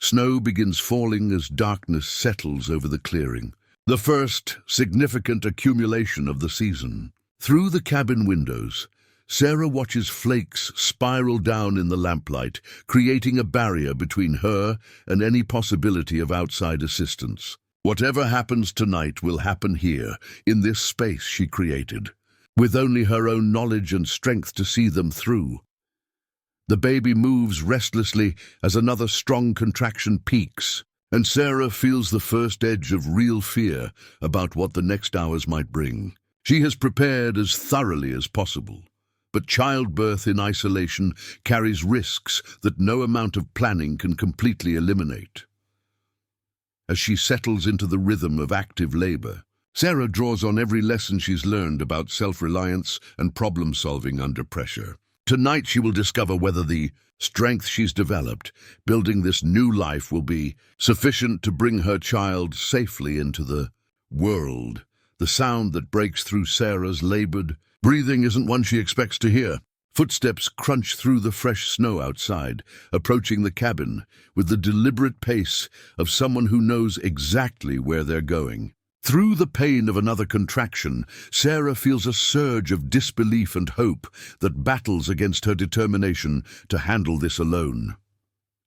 Snow begins falling as darkness settles over the clearing, the first significant accumulation of the season. Through the cabin windows, Sarah watches flakes spiral down in the lamplight, creating a barrier between her and any possibility of outside assistance. Whatever happens tonight will happen here, in this space she created, with only her own knowledge and strength to see them through. The baby moves restlessly as another strong contraction peaks, and Sarah feels the first edge of real fear about what the next hours might bring. She has prepared as thoroughly as possible, but childbirth in isolation carries risks that no amount of planning can completely eliminate. As she settles into the rhythm of active labor, Sarah draws on every lesson she's learned about self-reliance and problem-solving under pressure. Tonight she will discover whether the strength she's developed, building this new life, will be sufficient to bring her child safely into the world. The sound that breaks through Sarah's labored breathing isn't one she expects to hear. Footsteps crunch through the fresh snow outside, approaching the cabin with the deliberate pace of someone who knows exactly where they're going. Through the pain of another contraction, Sarah feels a surge of disbelief and hope that battles against her determination to handle this alone.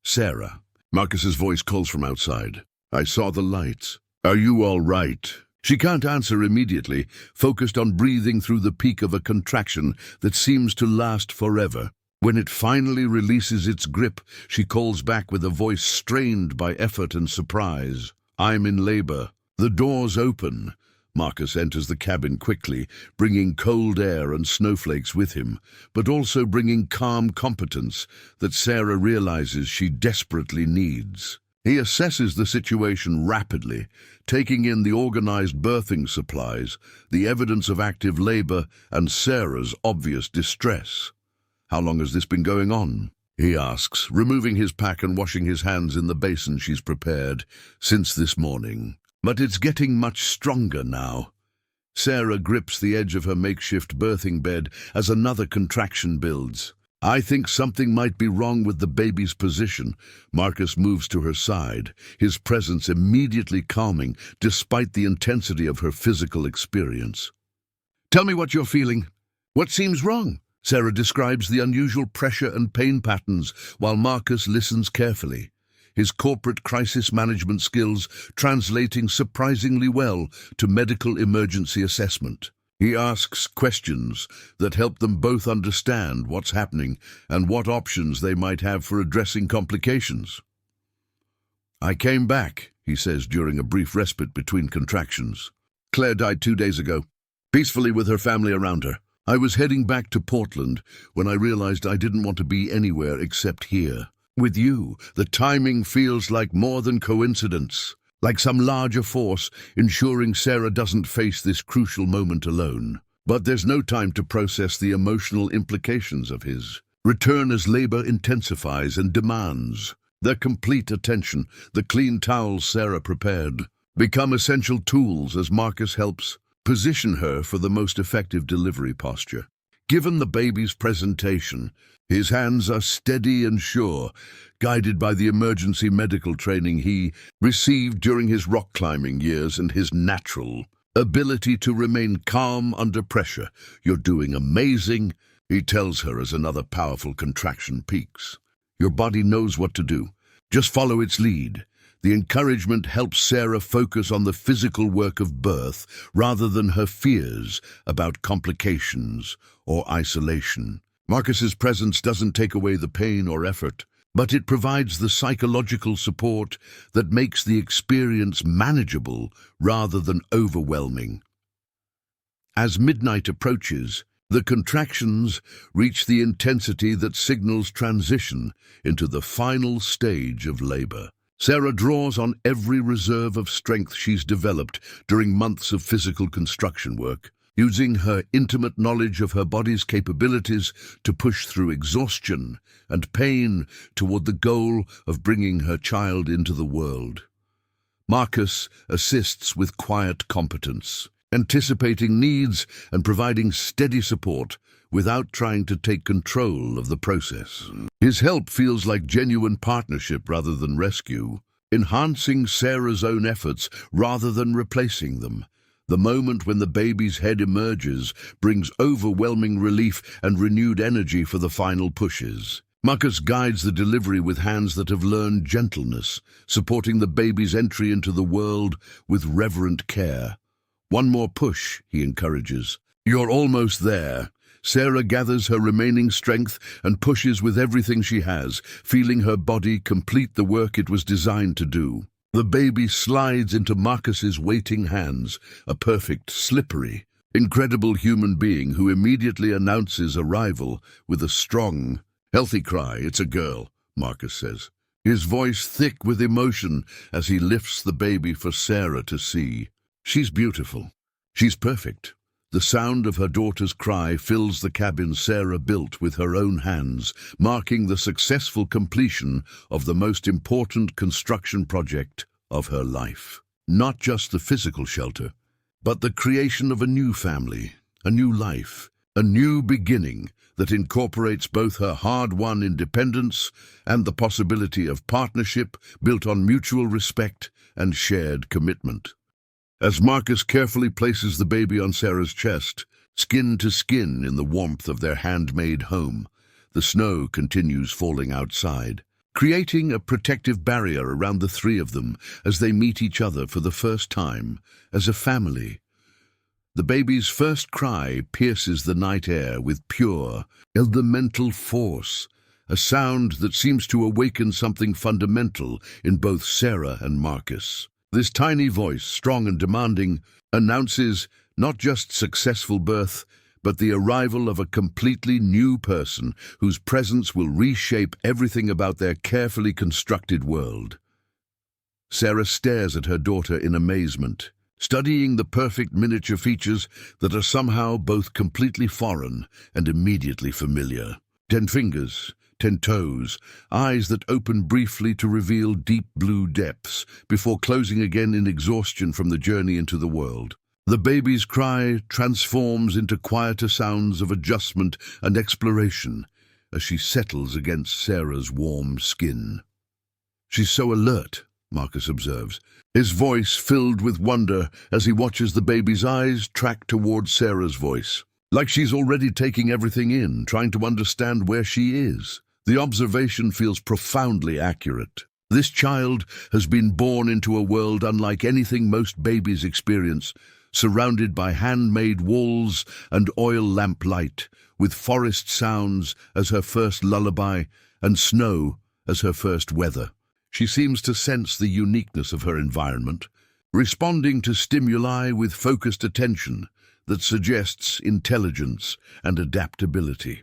"Sarah," Marcus's voice calls from outside. "I saw the lights. Are you all right?" She can't answer immediately, focused on breathing through the peak of a contraction that seems to last forever. When it finally releases its grip, she calls back with a voice strained by effort and surprise. "I'm in labor." The doors open. Marcus enters the cabin quickly, bringing cold air and snowflakes with him, but also bringing calm competence that Sarah realizes she desperately needs. He assesses the situation rapidly, taking in the organized birthing supplies, the evidence of active labor, and Sarah's obvious distress. "How long has this been going on?" he asks, removing his pack and washing his hands in the basin she's prepared. "Since this morning. But it's getting much stronger now." Sarah grips the edge of her makeshift birthing bed as another contraction builds. "I think something might be wrong with the baby's position." Marcus moves to her side, his presence immediately calming despite the intensity of her physical experience. "Tell me what you're feeling. What seems wrong?" Sarah describes the unusual pressure and pain patterns while Marcus listens carefully, his corporate crisis management skills translating surprisingly well to medical emergency assessment. He asks questions that help them both understand what's happening and what options they might have for addressing complications. "I came back," he says during a brief respite between contractions. "Claire died 2 days ago, peacefully with her family around her. I was heading back to Portland when I realized I didn't want to be anywhere except here. With you, the timing feels like more than coincidence, like some larger force ensuring Sarah doesn't face this crucial moment alone. But there's no time to process the emotional implications of his return as labor intensifies and demands their complete attention. The clean towels Sarah prepared become essential tools as Marcus helps position her for the most effective delivery posture. Given the baby's presentation, his hands are steady and sure, guided by the emergency medical training he received during his rock climbing years and his natural ability to remain calm under pressure. "You're doing amazing," he tells her as another powerful contraction peaks. "Your body knows what to do. Just follow its lead." The encouragement helps Sarah focus on the physical work of birth rather than her fears about complications or isolation. Marcus's presence doesn't take away the pain or effort, but it provides the psychological support that makes the experience manageable rather than overwhelming. As midnight approaches, the contractions reach the intensity that signals transition into the final stage of labor. Sarah draws on every reserve of strength she's developed during months of physical construction work, using her intimate knowledge of her body's capabilities to push through exhaustion and pain toward the goal of bringing her child into the world. Marcus assists with quiet competence, anticipating needs and providing steady support without trying to take control of the process. His help feels like genuine partnership rather than rescue, enhancing Sarah's own efforts rather than replacing them. The moment when the baby's head emerges brings overwhelming relief and renewed energy for the final pushes. Marcus guides the delivery with hands that have learned gentleness, supporting the baby's entry into the world with reverent care. "One more push," he encourages. "You're almost there." Sarah gathers her remaining strength and pushes with everything she has, feeling her body complete the work it was designed to do. The baby slides into Marcus's waiting hands, a perfect, slippery, incredible human being who immediately announces arrival with a strong, healthy cry. "It's a girl," Marcus says, his voice thick with emotion as he lifts the baby for Sarah to see. "She's beautiful. She's perfect." The sound of her daughter's cry fills the cabin Sarah built with her own hands, marking the successful completion of the most important construction project of her life. Not just the physical shelter, but the creation of a new family, a new life, a new beginning that incorporates both her hard-won independence and the possibility of partnership built on mutual respect and shared commitment. As Marcus carefully places the baby on Sarah's chest, skin to skin in the warmth of their handmade home, the snow continues falling outside, creating a protective barrier around the three of them as they meet each other for the first time as a family. The baby's first cry pierces the night air with pure, elemental force, a sound that seems to awaken something fundamental in both Sarah and Marcus. This tiny voice, strong and demanding, announces not just successful birth, but the arrival of a completely new person whose presence will reshape everything about their carefully constructed world. Sarah stares at her daughter in amazement, studying the perfect miniature features that are somehow both completely foreign and immediately familiar. 10 fingers, 10 toes, eyes that open briefly to reveal deep blue depths before closing again in exhaustion from the journey into the world. The baby's cry transforms into quieter sounds of adjustment and exploration as she settles against Sarah's warm skin. "She's so alert," Marcus observes, his voice filled with wonder as he watches the baby's eyes track towards Sarah's voice. Like she's already taking everything in, trying to understand where she is. The observation feels profoundly accurate. This child has been born into a world unlike anything most babies experience, surrounded by handmade walls and oil lamp light, with forest sounds as her first lullaby and snow as her first weather. She seems to sense the uniqueness of her environment, responding to stimuli with focused attention that suggests intelligence and adaptability.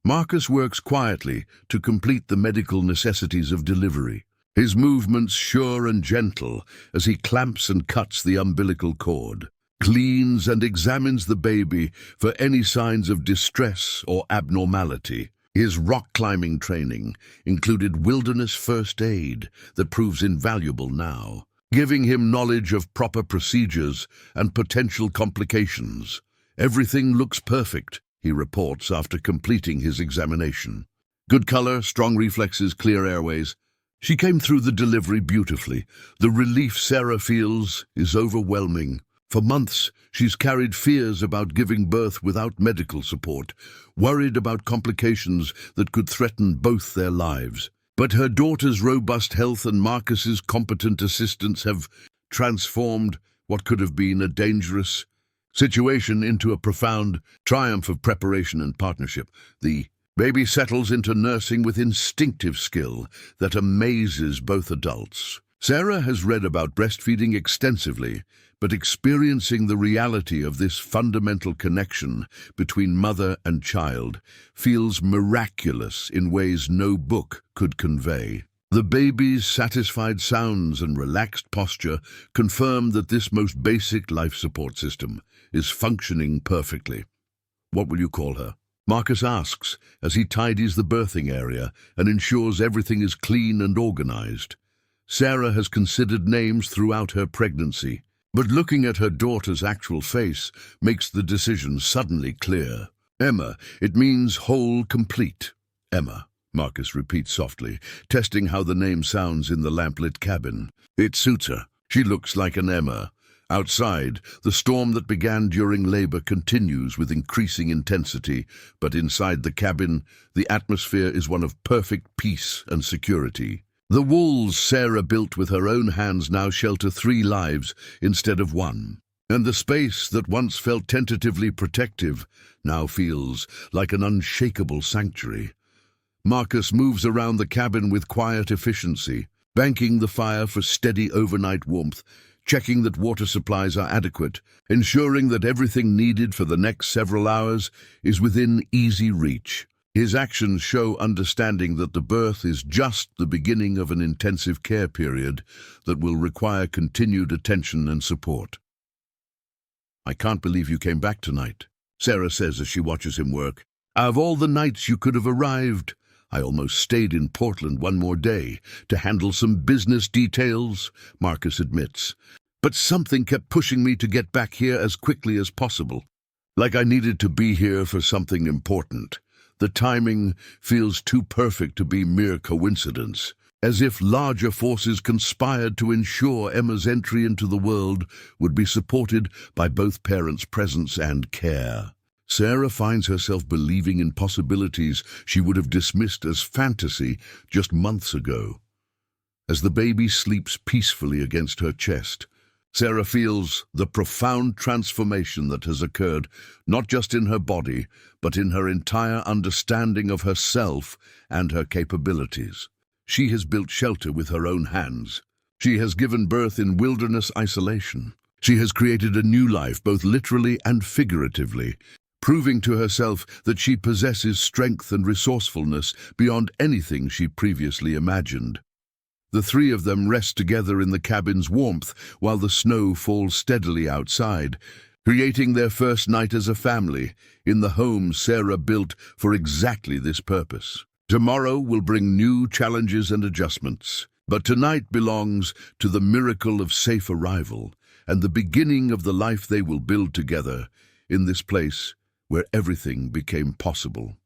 Marcus works quietly to complete the medical necessities of delivery, his movements sure and gentle as he clamps and cuts the umbilical cord, cleans and examines the baby for any signs of distress or abnormality. His rock climbing training included wilderness first aid that proves invaluable now, giving him knowledge of proper procedures and potential complications. "Everything looks perfect," he reports after completing his examination. "Good color, strong reflexes, clear airways. She came through the delivery beautifully. The relief Sarah feels is overwhelming. For months, she's carried fears about giving birth without medical support, worried about complications that could threaten both their lives. But her daughter's robust health and Marcus's competent assistance have transformed what could have been a dangerous situation into a profound triumph of preparation and partnership. The baby settles into nursing with instinctive skill that amazes both adults. Sarah has read about breastfeeding extensively, but experiencing the reality of this fundamental connection between mother and child feels miraculous in ways no book could convey. The baby's satisfied sounds and relaxed posture confirm that this most basic life support system is functioning perfectly. "What will you call her?" Marcus asks as he tidies the birthing area and ensures everything is clean and organized. Sarah has considered names throughout her pregnancy, but looking at her daughter's actual face makes the decision suddenly clear. "Emma, it means whole, complete." "Emma," Marcus repeats softly, testing how the name sounds in the lamplit cabin. It suits her. She looks like an Emma. Outside, the storm that began during labor continues with increasing intensity, but inside the cabin, the atmosphere is one of perfect peace and security. The walls Sarah built with her own hands now shelter 3 lives instead of 1, and the space that once felt tentatively protective now feels like an unshakable sanctuary. Marcus moves around the cabin with quiet efficiency, banking the fire for steady overnight warmth, checking that water supplies are adequate, ensuring that everything needed for the next several hours is within easy reach. His actions show understanding that the birth is just the beginning of an intensive care period that will require continued attention and support. "I can't believe you came back tonight," Sarah says as she watches him work. "Out of all the nights you could have arrived, I almost stayed in Portland one more day to handle some business details," Marcus admits. "But something kept pushing me to get back here as quickly as possible. Like I needed to be here for something important. The timing feels too perfect to be mere coincidence, as if larger forces conspired to ensure Emma's entry into the world would be supported by both parents' presence and care." Sarah finds herself believing in possibilities she would have dismissed as fantasy just months ago. As the baby sleeps peacefully against her chest, Sarah feels the profound transformation that has occurred not just in her body, but in her entire understanding of herself and her capabilities. She has built shelter with her own hands. She has given birth in wilderness isolation. She has created a new life, both literally and figuratively, proving to herself that she possesses strength and resourcefulness beyond anything she previously imagined. The 3 of them rest together in the cabin's warmth while the snow falls steadily outside, creating their first night as a family in the home Sarah built for exactly this purpose. Tomorrow will bring new challenges and adjustments, but tonight belongs to the miracle of safe arrival and the beginning of the life they will build together in this place where everything became possible.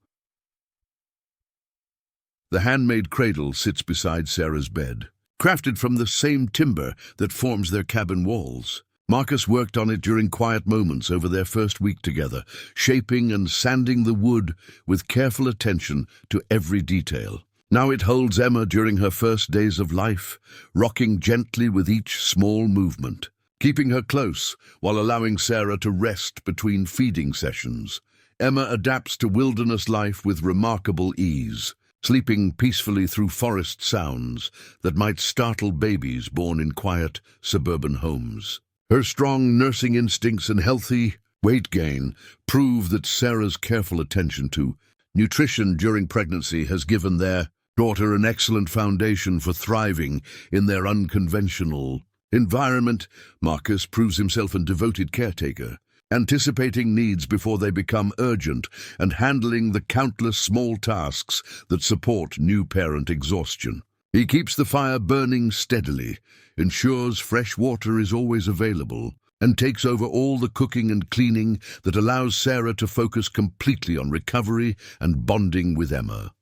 The handmade cradle sits beside Sarah's bed, crafted from the same timber that forms their cabin walls. Marcus worked on it during quiet moments over their first week together, shaping and sanding the wood with careful attention to every detail. Now it holds Emma during her first days of life, rocking gently with each small movement, keeping her close while allowing Sarah to rest between feeding sessions. Emma adapts to wilderness life with remarkable ease, sleeping peacefully through forest sounds that might startle babies born in quiet suburban homes. Her strong nursing instincts and healthy weight gain prove that Sarah's careful attention to nutrition during pregnancy has given their daughter an excellent foundation for thriving in their unconventional environment. Marcus proves himself a devoted caretaker, anticipating needs before they become urgent and handling the countless small tasks that support new parent exhaustion. He keeps the fire burning steadily, ensures fresh water is always available, and takes over all the cooking and cleaning that allows Sarah to focus completely on recovery and bonding with Emma.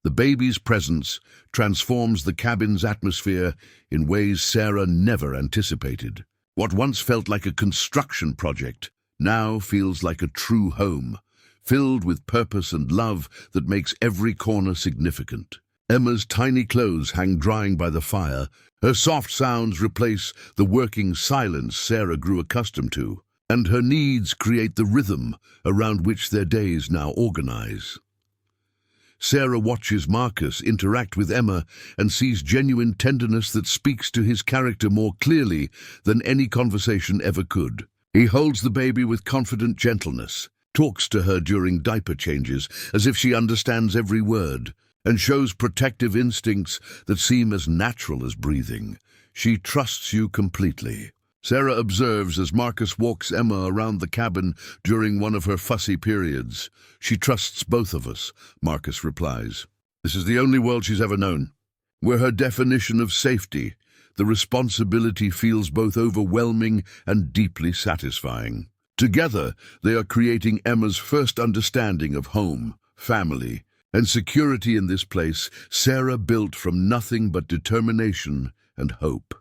The baby's presence transforms the cabin's atmosphere in ways Sarah never anticipated. What once felt like a construction project now feels like a true home, filled with purpose and love that makes every corner significant. Emma's tiny clothes hang drying by the fire. Her soft sounds replace the working silence Sarah grew accustomed to, and her needs create the rhythm around which their days now organize. Sarah watches Marcus interact with Emma and sees genuine tenderness that speaks to his character more clearly than any conversation ever could. He holds the baby with confident gentleness, talks to her during diaper changes as if she understands every word, and shows protective instincts that seem as natural as breathing. She trusts you completely. Sarah observes as Marcus walks Emma around the cabin during one of her fussy periods. She trusts both of us, Marcus replies. This is the only world she's ever known. We're her definition of safety. The responsibility feels both overwhelming and deeply satisfying. Together, they are creating Emma's first understanding of home, family, and security in this place Sarah built from nothing but determination and hope.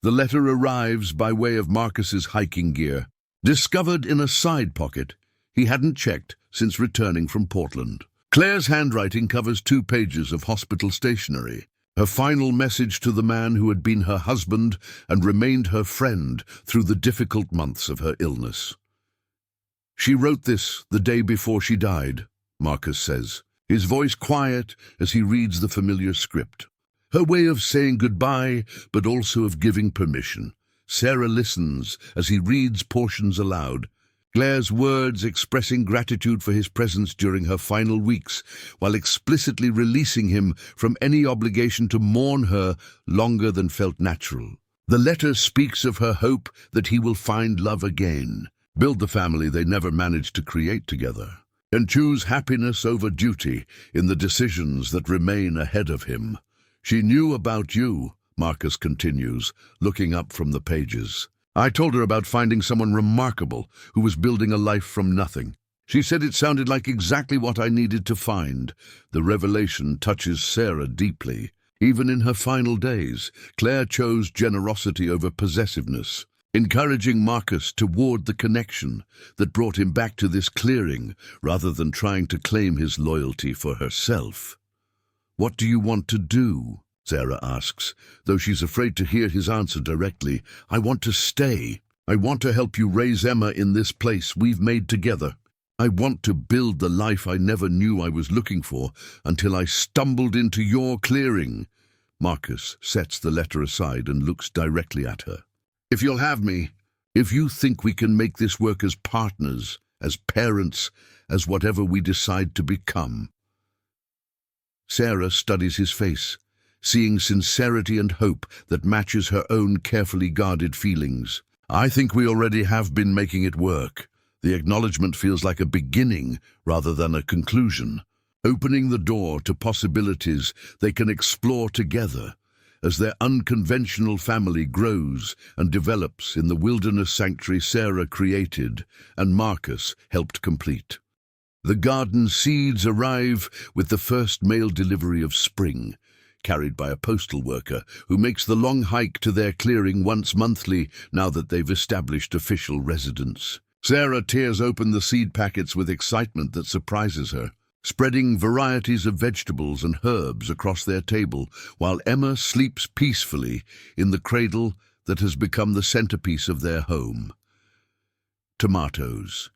The letter arrives by way of Marcus's hiking gear, discovered in a side pocket he hadn't checked since returning from Portland. Claire's handwriting covers 2 pages of hospital stationery, her final message to the man who had been her husband and remained her friend through the difficult months of her illness. She wrote this the day before she died, Marcus says, his voice quiet as he reads the familiar script. Her way of saying goodbye, but also of giving permission. Sarah listens as he reads portions aloud, Claire's words expressing gratitude for his presence during her final weeks, while explicitly releasing him from any obligation to mourn her longer than felt natural. The letter speaks of her hope that he will find love again, build the family they never managed to create together, and choose happiness over duty in the decisions that remain ahead of him. She knew about you, Marcus continues, looking up from the pages. I told her about finding someone remarkable who was building a life from nothing. She said it sounded like exactly what I needed to find. The revelation touches Sarah deeply. Even in her final days, Claire chose generosity over possessiveness, encouraging Marcus toward the connection that brought him back to this clearing rather than trying to claim his loyalty for herself. What do you want to do? Sarah asks, though she's afraid to hear his answer directly. I want to stay. I want to help you raise Emma in this place we've made together. I want to build the life I never knew I was looking for until I stumbled into your clearing. Marcus sets the letter aside and looks directly at her. If you'll have me, if you think we can make this work as partners, as parents, as whatever we decide to become. Sarah studies his face, seeing sincerity and hope that matches her own carefully guarded feelings. I think we already have been making it work. The acknowledgement feels like a beginning rather than a conclusion, opening the door to possibilities they can explore together as their unconventional family grows and develops in the wilderness sanctuary Sarah created and Marcus helped complete. The garden seeds arrive with the first mail delivery of spring, carried by a postal worker who makes the long hike to their clearing once monthly now that they've established official residence. Sarah tears open the seed packets with excitement that surprises her, spreading varieties of vegetables and herbs across their table while Emma sleeps peacefully in the cradle that has become the centerpiece of their home. Tomatoes.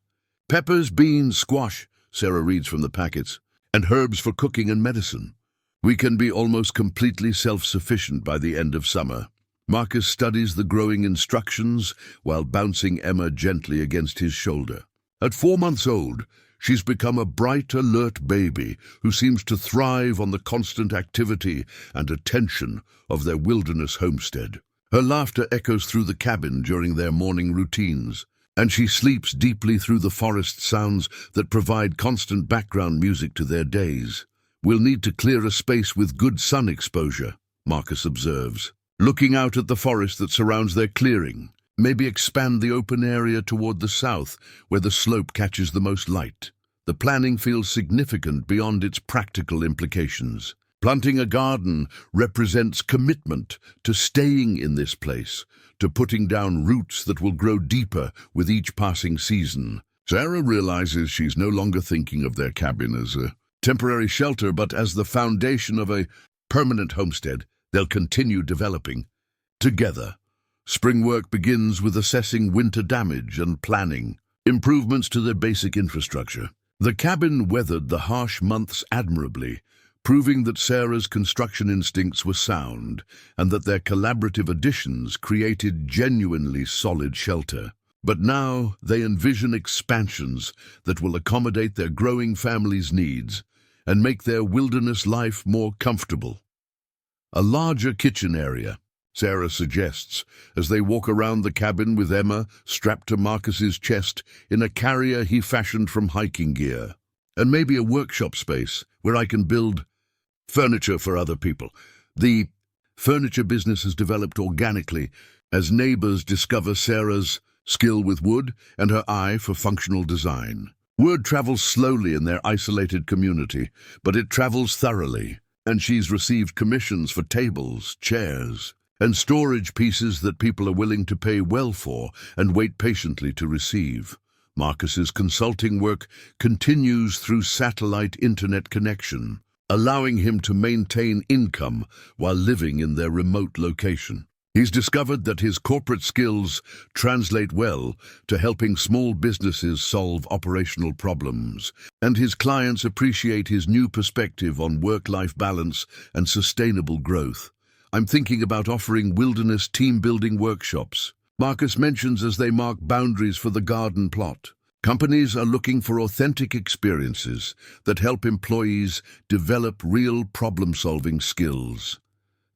Peppers, beans, squash, Sarah reads from the packets, and herbs for cooking and medicine. We can be almost completely self-sufficient by the end of summer. Marcus studies the growing instructions while bouncing Emma gently against his shoulder. At 4 months old, she's become a bright, alert baby who seems to thrive on the constant activity and attention of their wilderness homestead. Her laughter echoes through the cabin during their morning routines, and she sleeps deeply through the forest sounds that provide constant background music to their days. We'll need to clear a space with good sun exposure, Marcus observes. looking out at the forest that surrounds their clearing. Maybe expand the open area toward the south, where the slope catches the most light. The planning feels significant beyond its practical implications. Planting a garden represents commitment to staying in this place, to putting down roots that will grow deeper with each passing season. Sarah realizes she's no longer thinking of their cabin as a temporary shelter, but as the foundation of a permanent homestead they'll continue developing together. Spring work begins with assessing winter damage and planning improvements to their basic infrastructure. The cabin weathered the harsh months admirably, proving that Sarah's construction instincts were sound and that their collaborative additions created genuinely solid shelter. But now they envision expansions that will accommodate their growing family's needs and make their wilderness life more comfortable. A larger kitchen area, Sarah suggests, as they walk around the cabin with Emma strapped to Marcus's chest in a carrier he fashioned from hiking gear. And maybe a workshop space where I can build furniture for other people. The furniture business has developed organically as neighbors discover Sarah's skill with wood and her eye for functional design. Word travels slowly in their isolated community, but it travels thoroughly, and she's received commissions for tables, chairs, and storage pieces that people are willing to pay well for and wait patiently to receive. Marcus's consulting work continues through satellite internet connection, allowing him to maintain income while living in their remote location. He's discovered that his corporate skills translate well to helping small businesses solve operational problems, and his clients appreciate his new perspective on work-life balance and sustainable growth. I'm thinking about offering wilderness team-building workshops, Marcus mentions as they mark boundaries for the garden plot. Companies are looking for authentic experiences that help employees develop real problem-solving skills.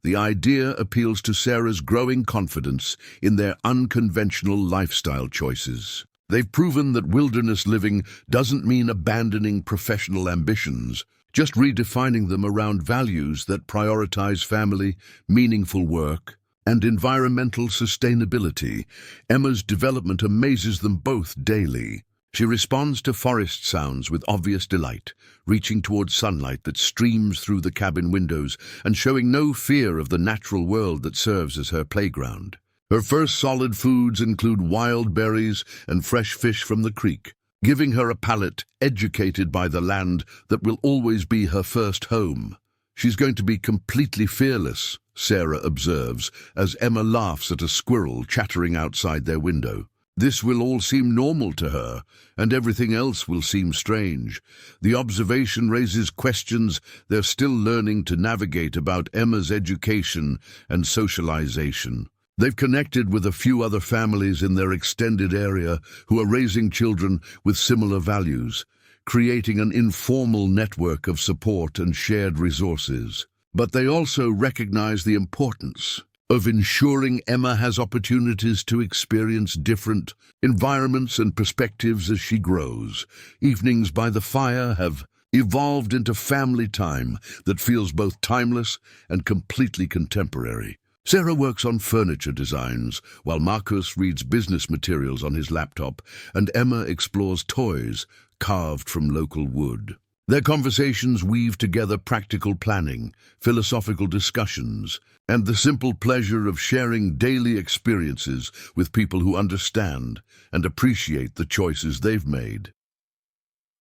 The idea appeals to Sarah's growing confidence in their unconventional lifestyle choices. They've proven that wilderness living doesn't mean abandoning professional ambitions, just redefining them around values that prioritize family, meaningful work, and environmental sustainability. Emma's development amazes them both daily. She responds to forest sounds with obvious delight, reaching towards sunlight that streams through the cabin windows and showing no fear of the natural world that serves as her playground. Her first solid foods include wild berries and fresh fish from the creek, giving her a palate educated by the land that will always be her first home. She's going to be completely fearless, Sarah observes, as Emma laughs at a squirrel chattering outside their window. This will all seem normal to her, and everything else will seem strange. The observation raises questions they're still learning to navigate about Emma's education and socialization. They've connected with a few other families in their extended area who are raising children with similar values, creating an informal network of support and shared resources. But they also recognize the importance of ensuring Emma has opportunities to experience different environments and perspectives as she grows. Evenings by the fire have evolved into family time that feels both timeless and completely contemporary. Sarah works on furniture designs, while Marcus reads business materials on his laptop, and Emma explores toys carved from local wood. Their conversations weave together practical planning, philosophical discussions, and the simple pleasure of sharing daily experiences with people who understand and appreciate the choices they've made.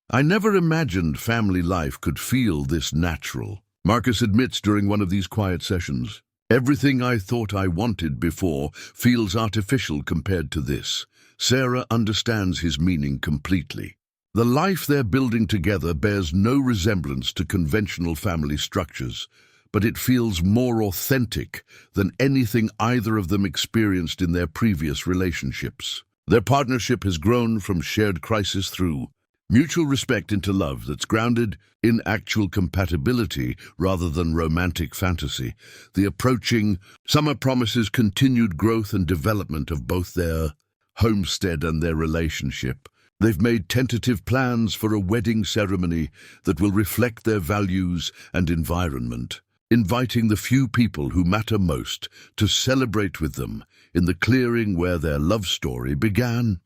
I never imagined family life could feel this natural, Marcus admits during one of these quiet sessions. Everything I thought I wanted before feels artificial compared to this. Sarah understands his meaning completely. The life they're building together bears no resemblance to conventional family structures, but it feels more authentic than anything either of them experienced in their previous relationships. Their partnership has grown from shared crisis through mutual respect into love that's grounded in actual compatibility rather than romantic fantasy. The approaching summer promises continued growth and development of both their homestead and their relationship. They've made tentative plans for a wedding ceremony that will reflect their values and environment. inviting the few people who matter most to celebrate with them in the clearing where their love story began.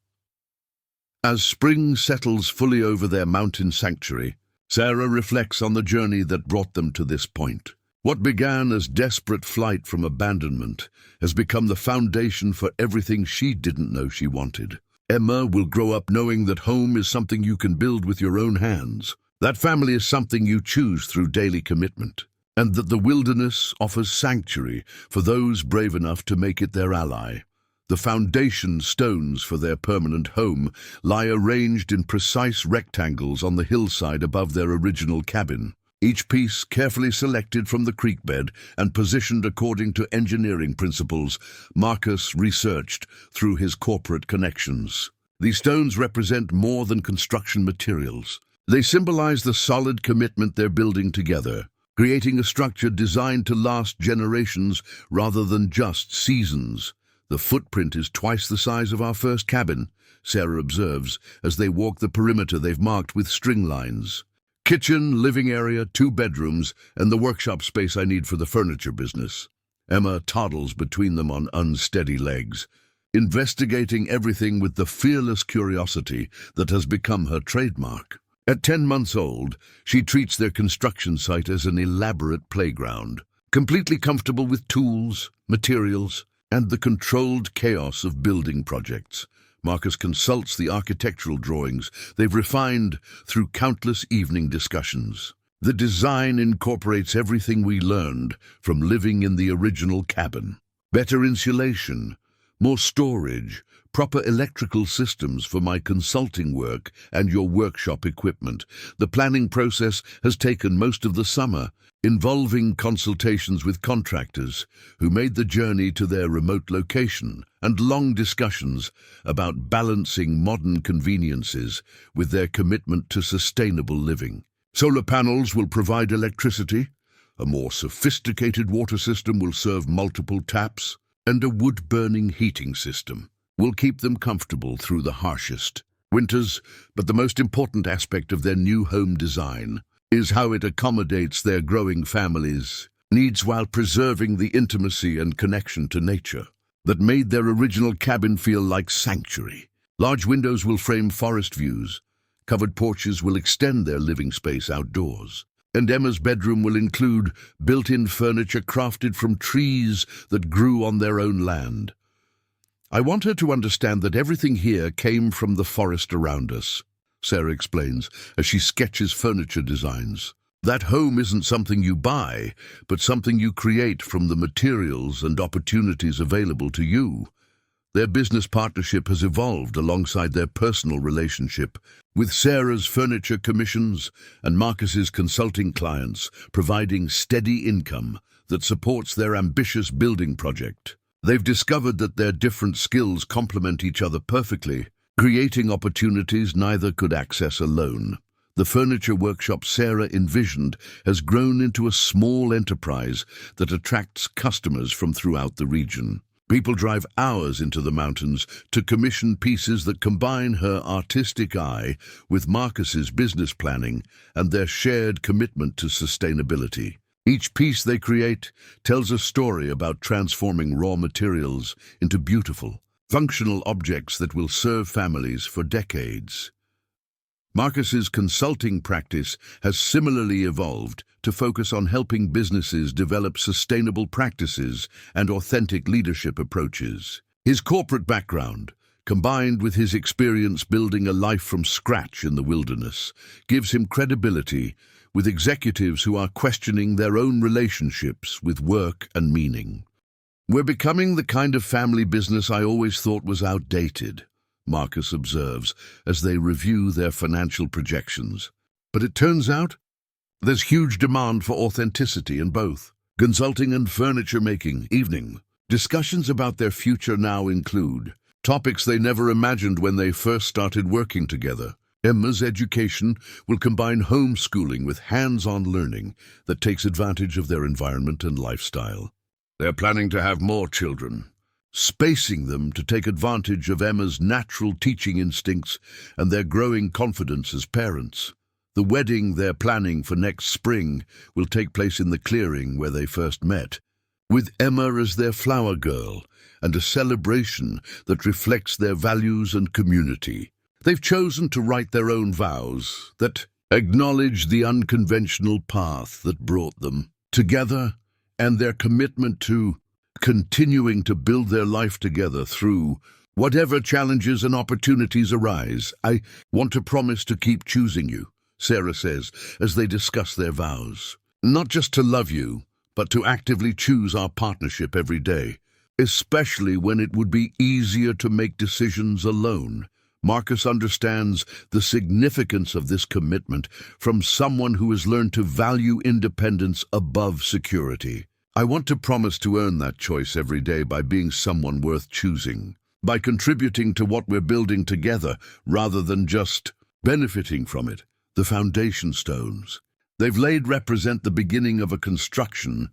As spring settles fully over their mountain sanctuary, Sarah reflects on the journey that brought them to this point. What began as desperate flight from abandonment has become the foundation for everything she didn't know she wanted. Emma will grow up knowing that home is something you can build with your own hands, that family is something you choose through daily commitment, and that the wilderness offers sanctuary for those brave enough to make it their ally. The foundation stones for their permanent home lie arranged in precise rectangles on the hillside above their original cabin, each piece carefully selected from the creek bed and positioned according to engineering principles Marcus researched through his corporate connections. These stones represent more than construction materials. They symbolize the solid commitment they're building together, creating a structure designed to last generations rather than just seasons. The footprint is twice the size of our first cabin, Sarah observes as they walk the perimeter they've marked with string lines. Kitchen, living area, 2 bedrooms, and the workshop space I need for the furniture business. Emma toddles between them on unsteady legs, investigating everything with the fearless curiosity that has become her trademark. At 10 months old, she treats their construction site as an elaborate playground, completely comfortable with tools, materials, and the controlled chaos of building projects. Marcus consults the architectural drawings they've refined through countless evening discussions. The design incorporates everything we learned from living in the original cabin. Better insulation, more storage, proper electrical systems for my consulting work and your workshop equipment. The planning process has taken most of the summer, involving consultations with contractors who made the journey to their remote location and long discussions about balancing modern conveniences with their commitment to sustainable living. Solar panels will provide electricity, a more sophisticated water system will serve multiple taps, and a wood-burning heating system will keep them comfortable through the harshest winters. But the most important aspect of their new home design is how it accommodates their growing family's needs while preserving the intimacy and connection to nature that made their original cabin feel like sanctuary. Large windows will frame forest views, covered porches will extend their living space outdoors, and Emma's bedroom will include built-in furniture crafted from trees that grew on their own land. I want her to understand that everything here came from the forest around us, Sarah explains as she sketches furniture designs. That home isn't something you buy, but something you create from the materials and opportunities available to you. Their business partnership has evolved alongside their personal relationship, with Sarah's furniture commissions and Marcus's consulting clients providing steady income that supports their ambitious building project. They've discovered that their different skills complement each other perfectly, creating opportunities neither could access alone. The furniture workshop Sarah envisioned has grown into a small enterprise that attracts customers from throughout the region. People drive hours into the mountains to commission pieces that combine her artistic eye with Marcus's business planning and their shared commitment to sustainability. Each piece they create tells a story about transforming raw materials into beautiful, functional objects that will serve families for decades. Marcus's consulting practice has similarly evolved to focus on helping businesses develop sustainable practices and authentic leadership approaches. His corporate background, combined with his experience building a life from scratch in the wilderness, gives him credibility with executives who are questioning their own relationships with work and meaning. We're becoming the kind of family business I always thought was outdated, Marcus observes as they review their financial projections. But it turns out there's huge demand for authenticity in both consulting and furniture making. Evening discussions about their future now include topics they never imagined when they first started working together. Emma's education will combine homeschooling with hands-on learning that takes advantage of their environment and lifestyle. They're planning to have more children, spacing them to take advantage of Emma's natural teaching instincts and their growing confidence as parents. The wedding they're planning for next spring will take place in the clearing where they first met, with Emma as their flower girl and a celebration that reflects their values and community. They've chosen to write their own vows that acknowledge the unconventional path that brought them together and their commitment to continuing to build their life together through whatever challenges and opportunities arise. I want to promise to keep choosing you, Sarah says, as they discuss their vows. Not just to love you, but to actively choose our partnership every day, especially when it would be easier to make decisions alone. Marcus understands the significance of this commitment from someone who has learned to value independence above security. I want to promise to earn that choice every day by being someone worth choosing, by contributing to what we're building together rather than just benefiting from it. The foundation stones they've laid represent the beginning of a construction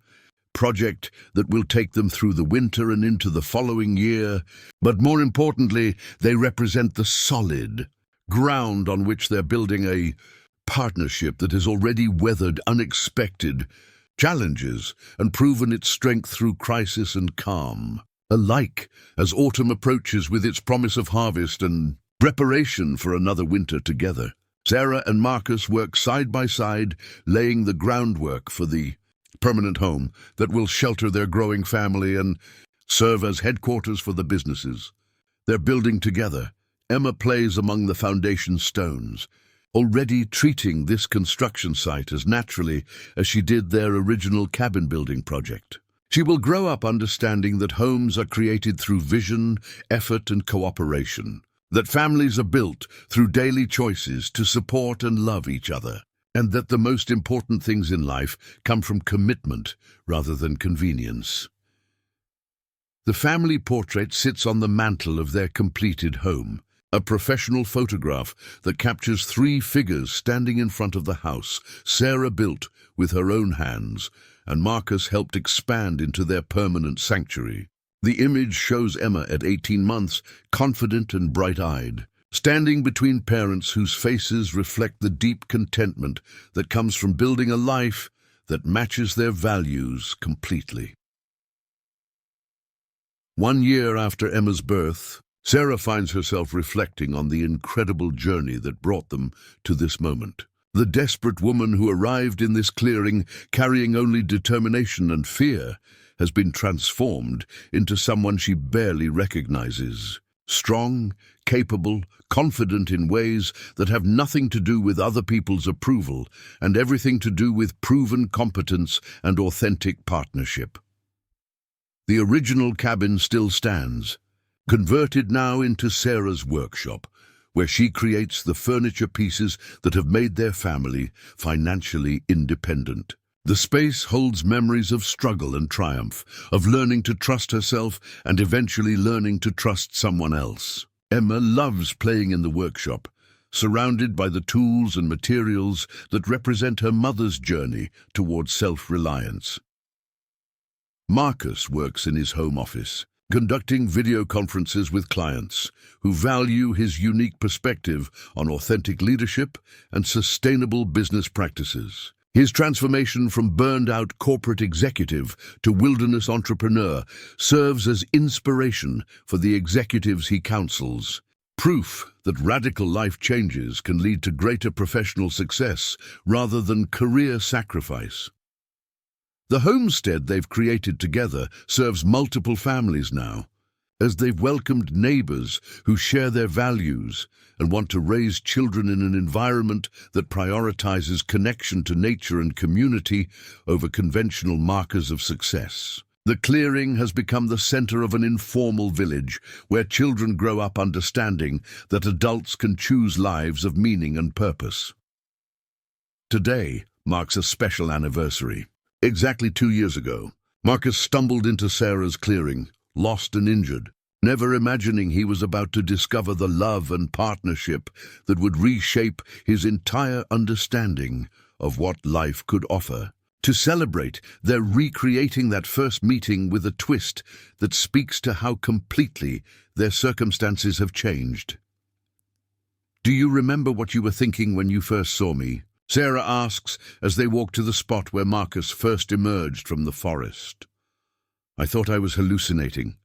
project that will take them through the winter and into the following year, but more importantly, they represent the solid ground on which they're building a partnership that has already weathered unexpected challenges and proven its strength through crisis and calm. Alike, as autumn approaches with its promise of harvest and preparation for another winter together, Sarah and Marcus work side by side, laying the groundwork for the permanent home that will shelter their growing family and serve as headquarters for the businesses they're building together. Emma plays among the foundation stones, already treating this construction site as naturally as she did their original cabin building project. She will grow up understanding that homes are created through vision, effort, and cooperation, that families are built through daily choices to support and love each other, and that the most important things in life come from commitment rather than convenience. The family portrait sits on the mantel of their completed home, a professional photograph that captures three figures standing in front of the house Sarah built with her own hands and Marcus helped expand into their permanent sanctuary. The image shows Emma at 18 months, confident and bright-eyed, standing between parents whose faces reflect the deep contentment that comes from building a life that matches their values completely. 1 year after Emma's birth, Sarah finds herself reflecting on the incredible journey that brought them to this moment. The desperate woman who arrived in this clearing carrying only determination and fear has been transformed into someone she barely recognizes. Strong, capable, confident in ways that have nothing to do with other people's approval and everything to do with proven competence and authentic partnership. The original cabin still stands, converted now into Sarah's workshop, where she creates the furniture pieces that have made their family financially independent. The space holds memories of struggle and triumph, of learning to trust herself and eventually learning to trust someone else. Emma loves playing in the workshop, surrounded by the tools and materials that represent her mother's journey towards self-reliance. Marcus works in his home office, conducting video conferences with clients who value his unique perspective on authentic leadership and sustainable business practices. His transformation from burned-out corporate executive to wilderness entrepreneur serves as inspiration for the executives he counsels, proof that radical life changes can lead to greater professional success rather than career sacrifice. The homestead they've created together serves multiple families now, as they've welcomed neighbors who share their values and want to raise children in an environment that prioritizes connection to nature and community over conventional markers of success. The clearing has become the center of an informal village where children grow up understanding that adults can choose lives of meaning and purpose. Today marks a special anniversary. Exactly 2 years ago, Marcus stumbled into Sarah's clearing, lost and injured, never imagining he was about to discover the love and partnership that would reshape his entire understanding of what life could offer. To celebrate, they're recreating that first meeting with a twist that speaks to how completely their circumstances have changed. "Do you remember what you were thinking when you first saw me?" Sarah asks as they walk to the spot where Marcus first emerged from the forest. "I thought I was hallucinating,"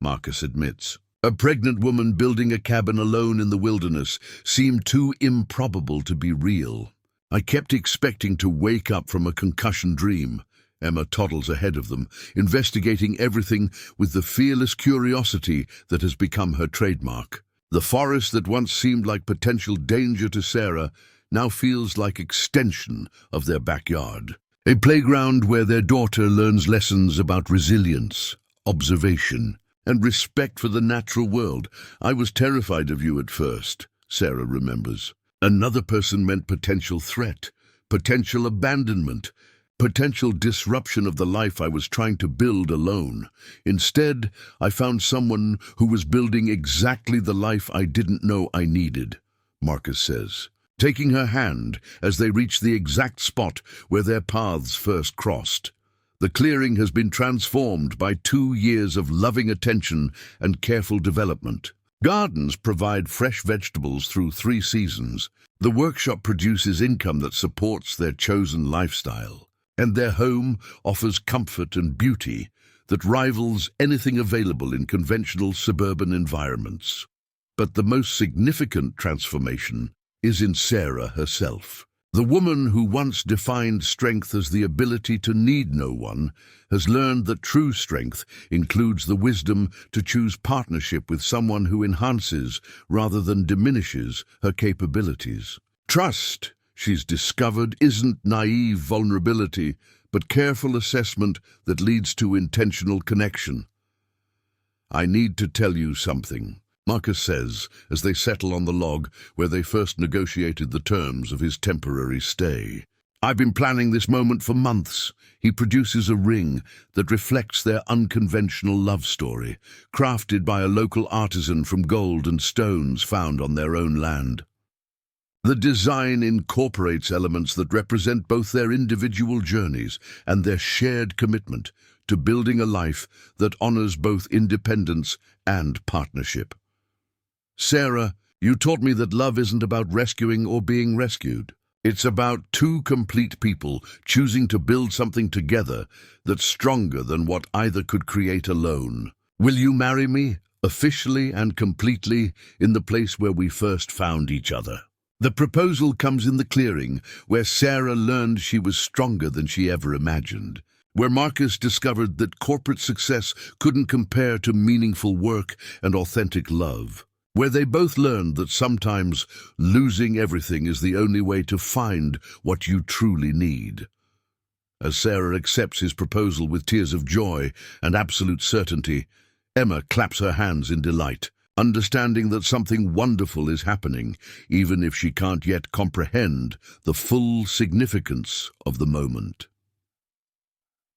Marcus admits. A pregnant woman building a cabin alone in the wilderness seemed too improbable to be real. "I kept expecting to wake up from a concussion dream." Emma toddles ahead of them, investigating everything with the fearless curiosity that has become her trademark. The forest that once seemed like potential danger to Sarah now feels like extension of their backyard. A playground where their daughter learns lessons about resilience, observation, and respect for the natural world. "I was terrified of you at first," Sarah remembers. "Another person meant potential threat, potential abandonment, potential disruption of the life I was trying to build alone. Instead, I found someone who was building exactly the life I didn't know I needed," Marcus says, taking her hand as they reach the exact spot where their paths first crossed. The clearing has been transformed by 2 years of loving attention and careful development. Gardens provide fresh vegetables through 3 seasons. The workshop produces income that supports their chosen lifestyle. And their home offers comfort and beauty that rivals anything available in conventional suburban environments. But the most significant transformation is in Sarah herself. The woman who once defined strength as the ability to need no one has learned that true strength includes the wisdom to choose partnership with someone who enhances rather than diminishes her capabilities. Trust, she's discovered, isn't naive vulnerability, but careful assessment that leads to intentional connection. "I need to tell you something," Marcus says as they settle on the log where they first negotiated the terms of his temporary stay. "I've been planning this moment for months." He produces a ring that reflects their unconventional love story, crafted by a local artisan from gold and stones found on their own land. The design incorporates elements that represent both their individual journeys and their shared commitment to building a life that honors both independence and partnership. "Sarah, you taught me that love isn't about rescuing or being rescued. It's about 2 complete people choosing to build something together that's stronger than what either could create alone. Will you marry me, officially and completely, in the place where we first found each other?" The proposal comes in the clearing, where Sarah learned she was stronger than she ever imagined, where Marcus discovered that corporate success couldn't compare to meaningful work and authentic love, where they both learned that sometimes losing everything is the only way to find what you truly need. As Sarah accepts his proposal with tears of joy and absolute certainty, Emma claps her hands in delight, understanding that something wonderful is happening, even if she can't yet comprehend the full significance of the moment.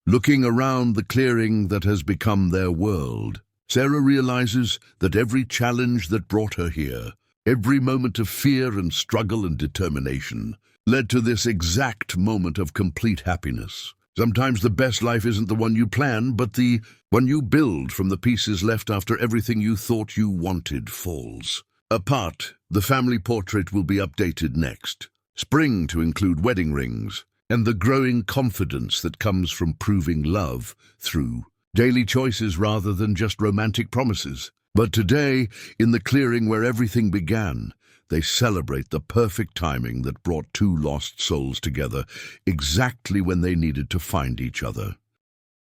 Looking around the clearing that has become their world, Sarah realizes that every challenge that brought her here, every moment of fear and struggle and determination, led to this exact moment of complete happiness. Sometimes the best life isn't the one you plan, but the one you build from the pieces left after everything you thought you wanted falls apart. The family portrait will be updated next spring to include wedding rings and the growing confidence that comes from proving love through daily choices rather than just romantic promises. But today, in the clearing where everything began, they celebrate the perfect timing that brought 2 lost souls together exactly when they needed to find each other.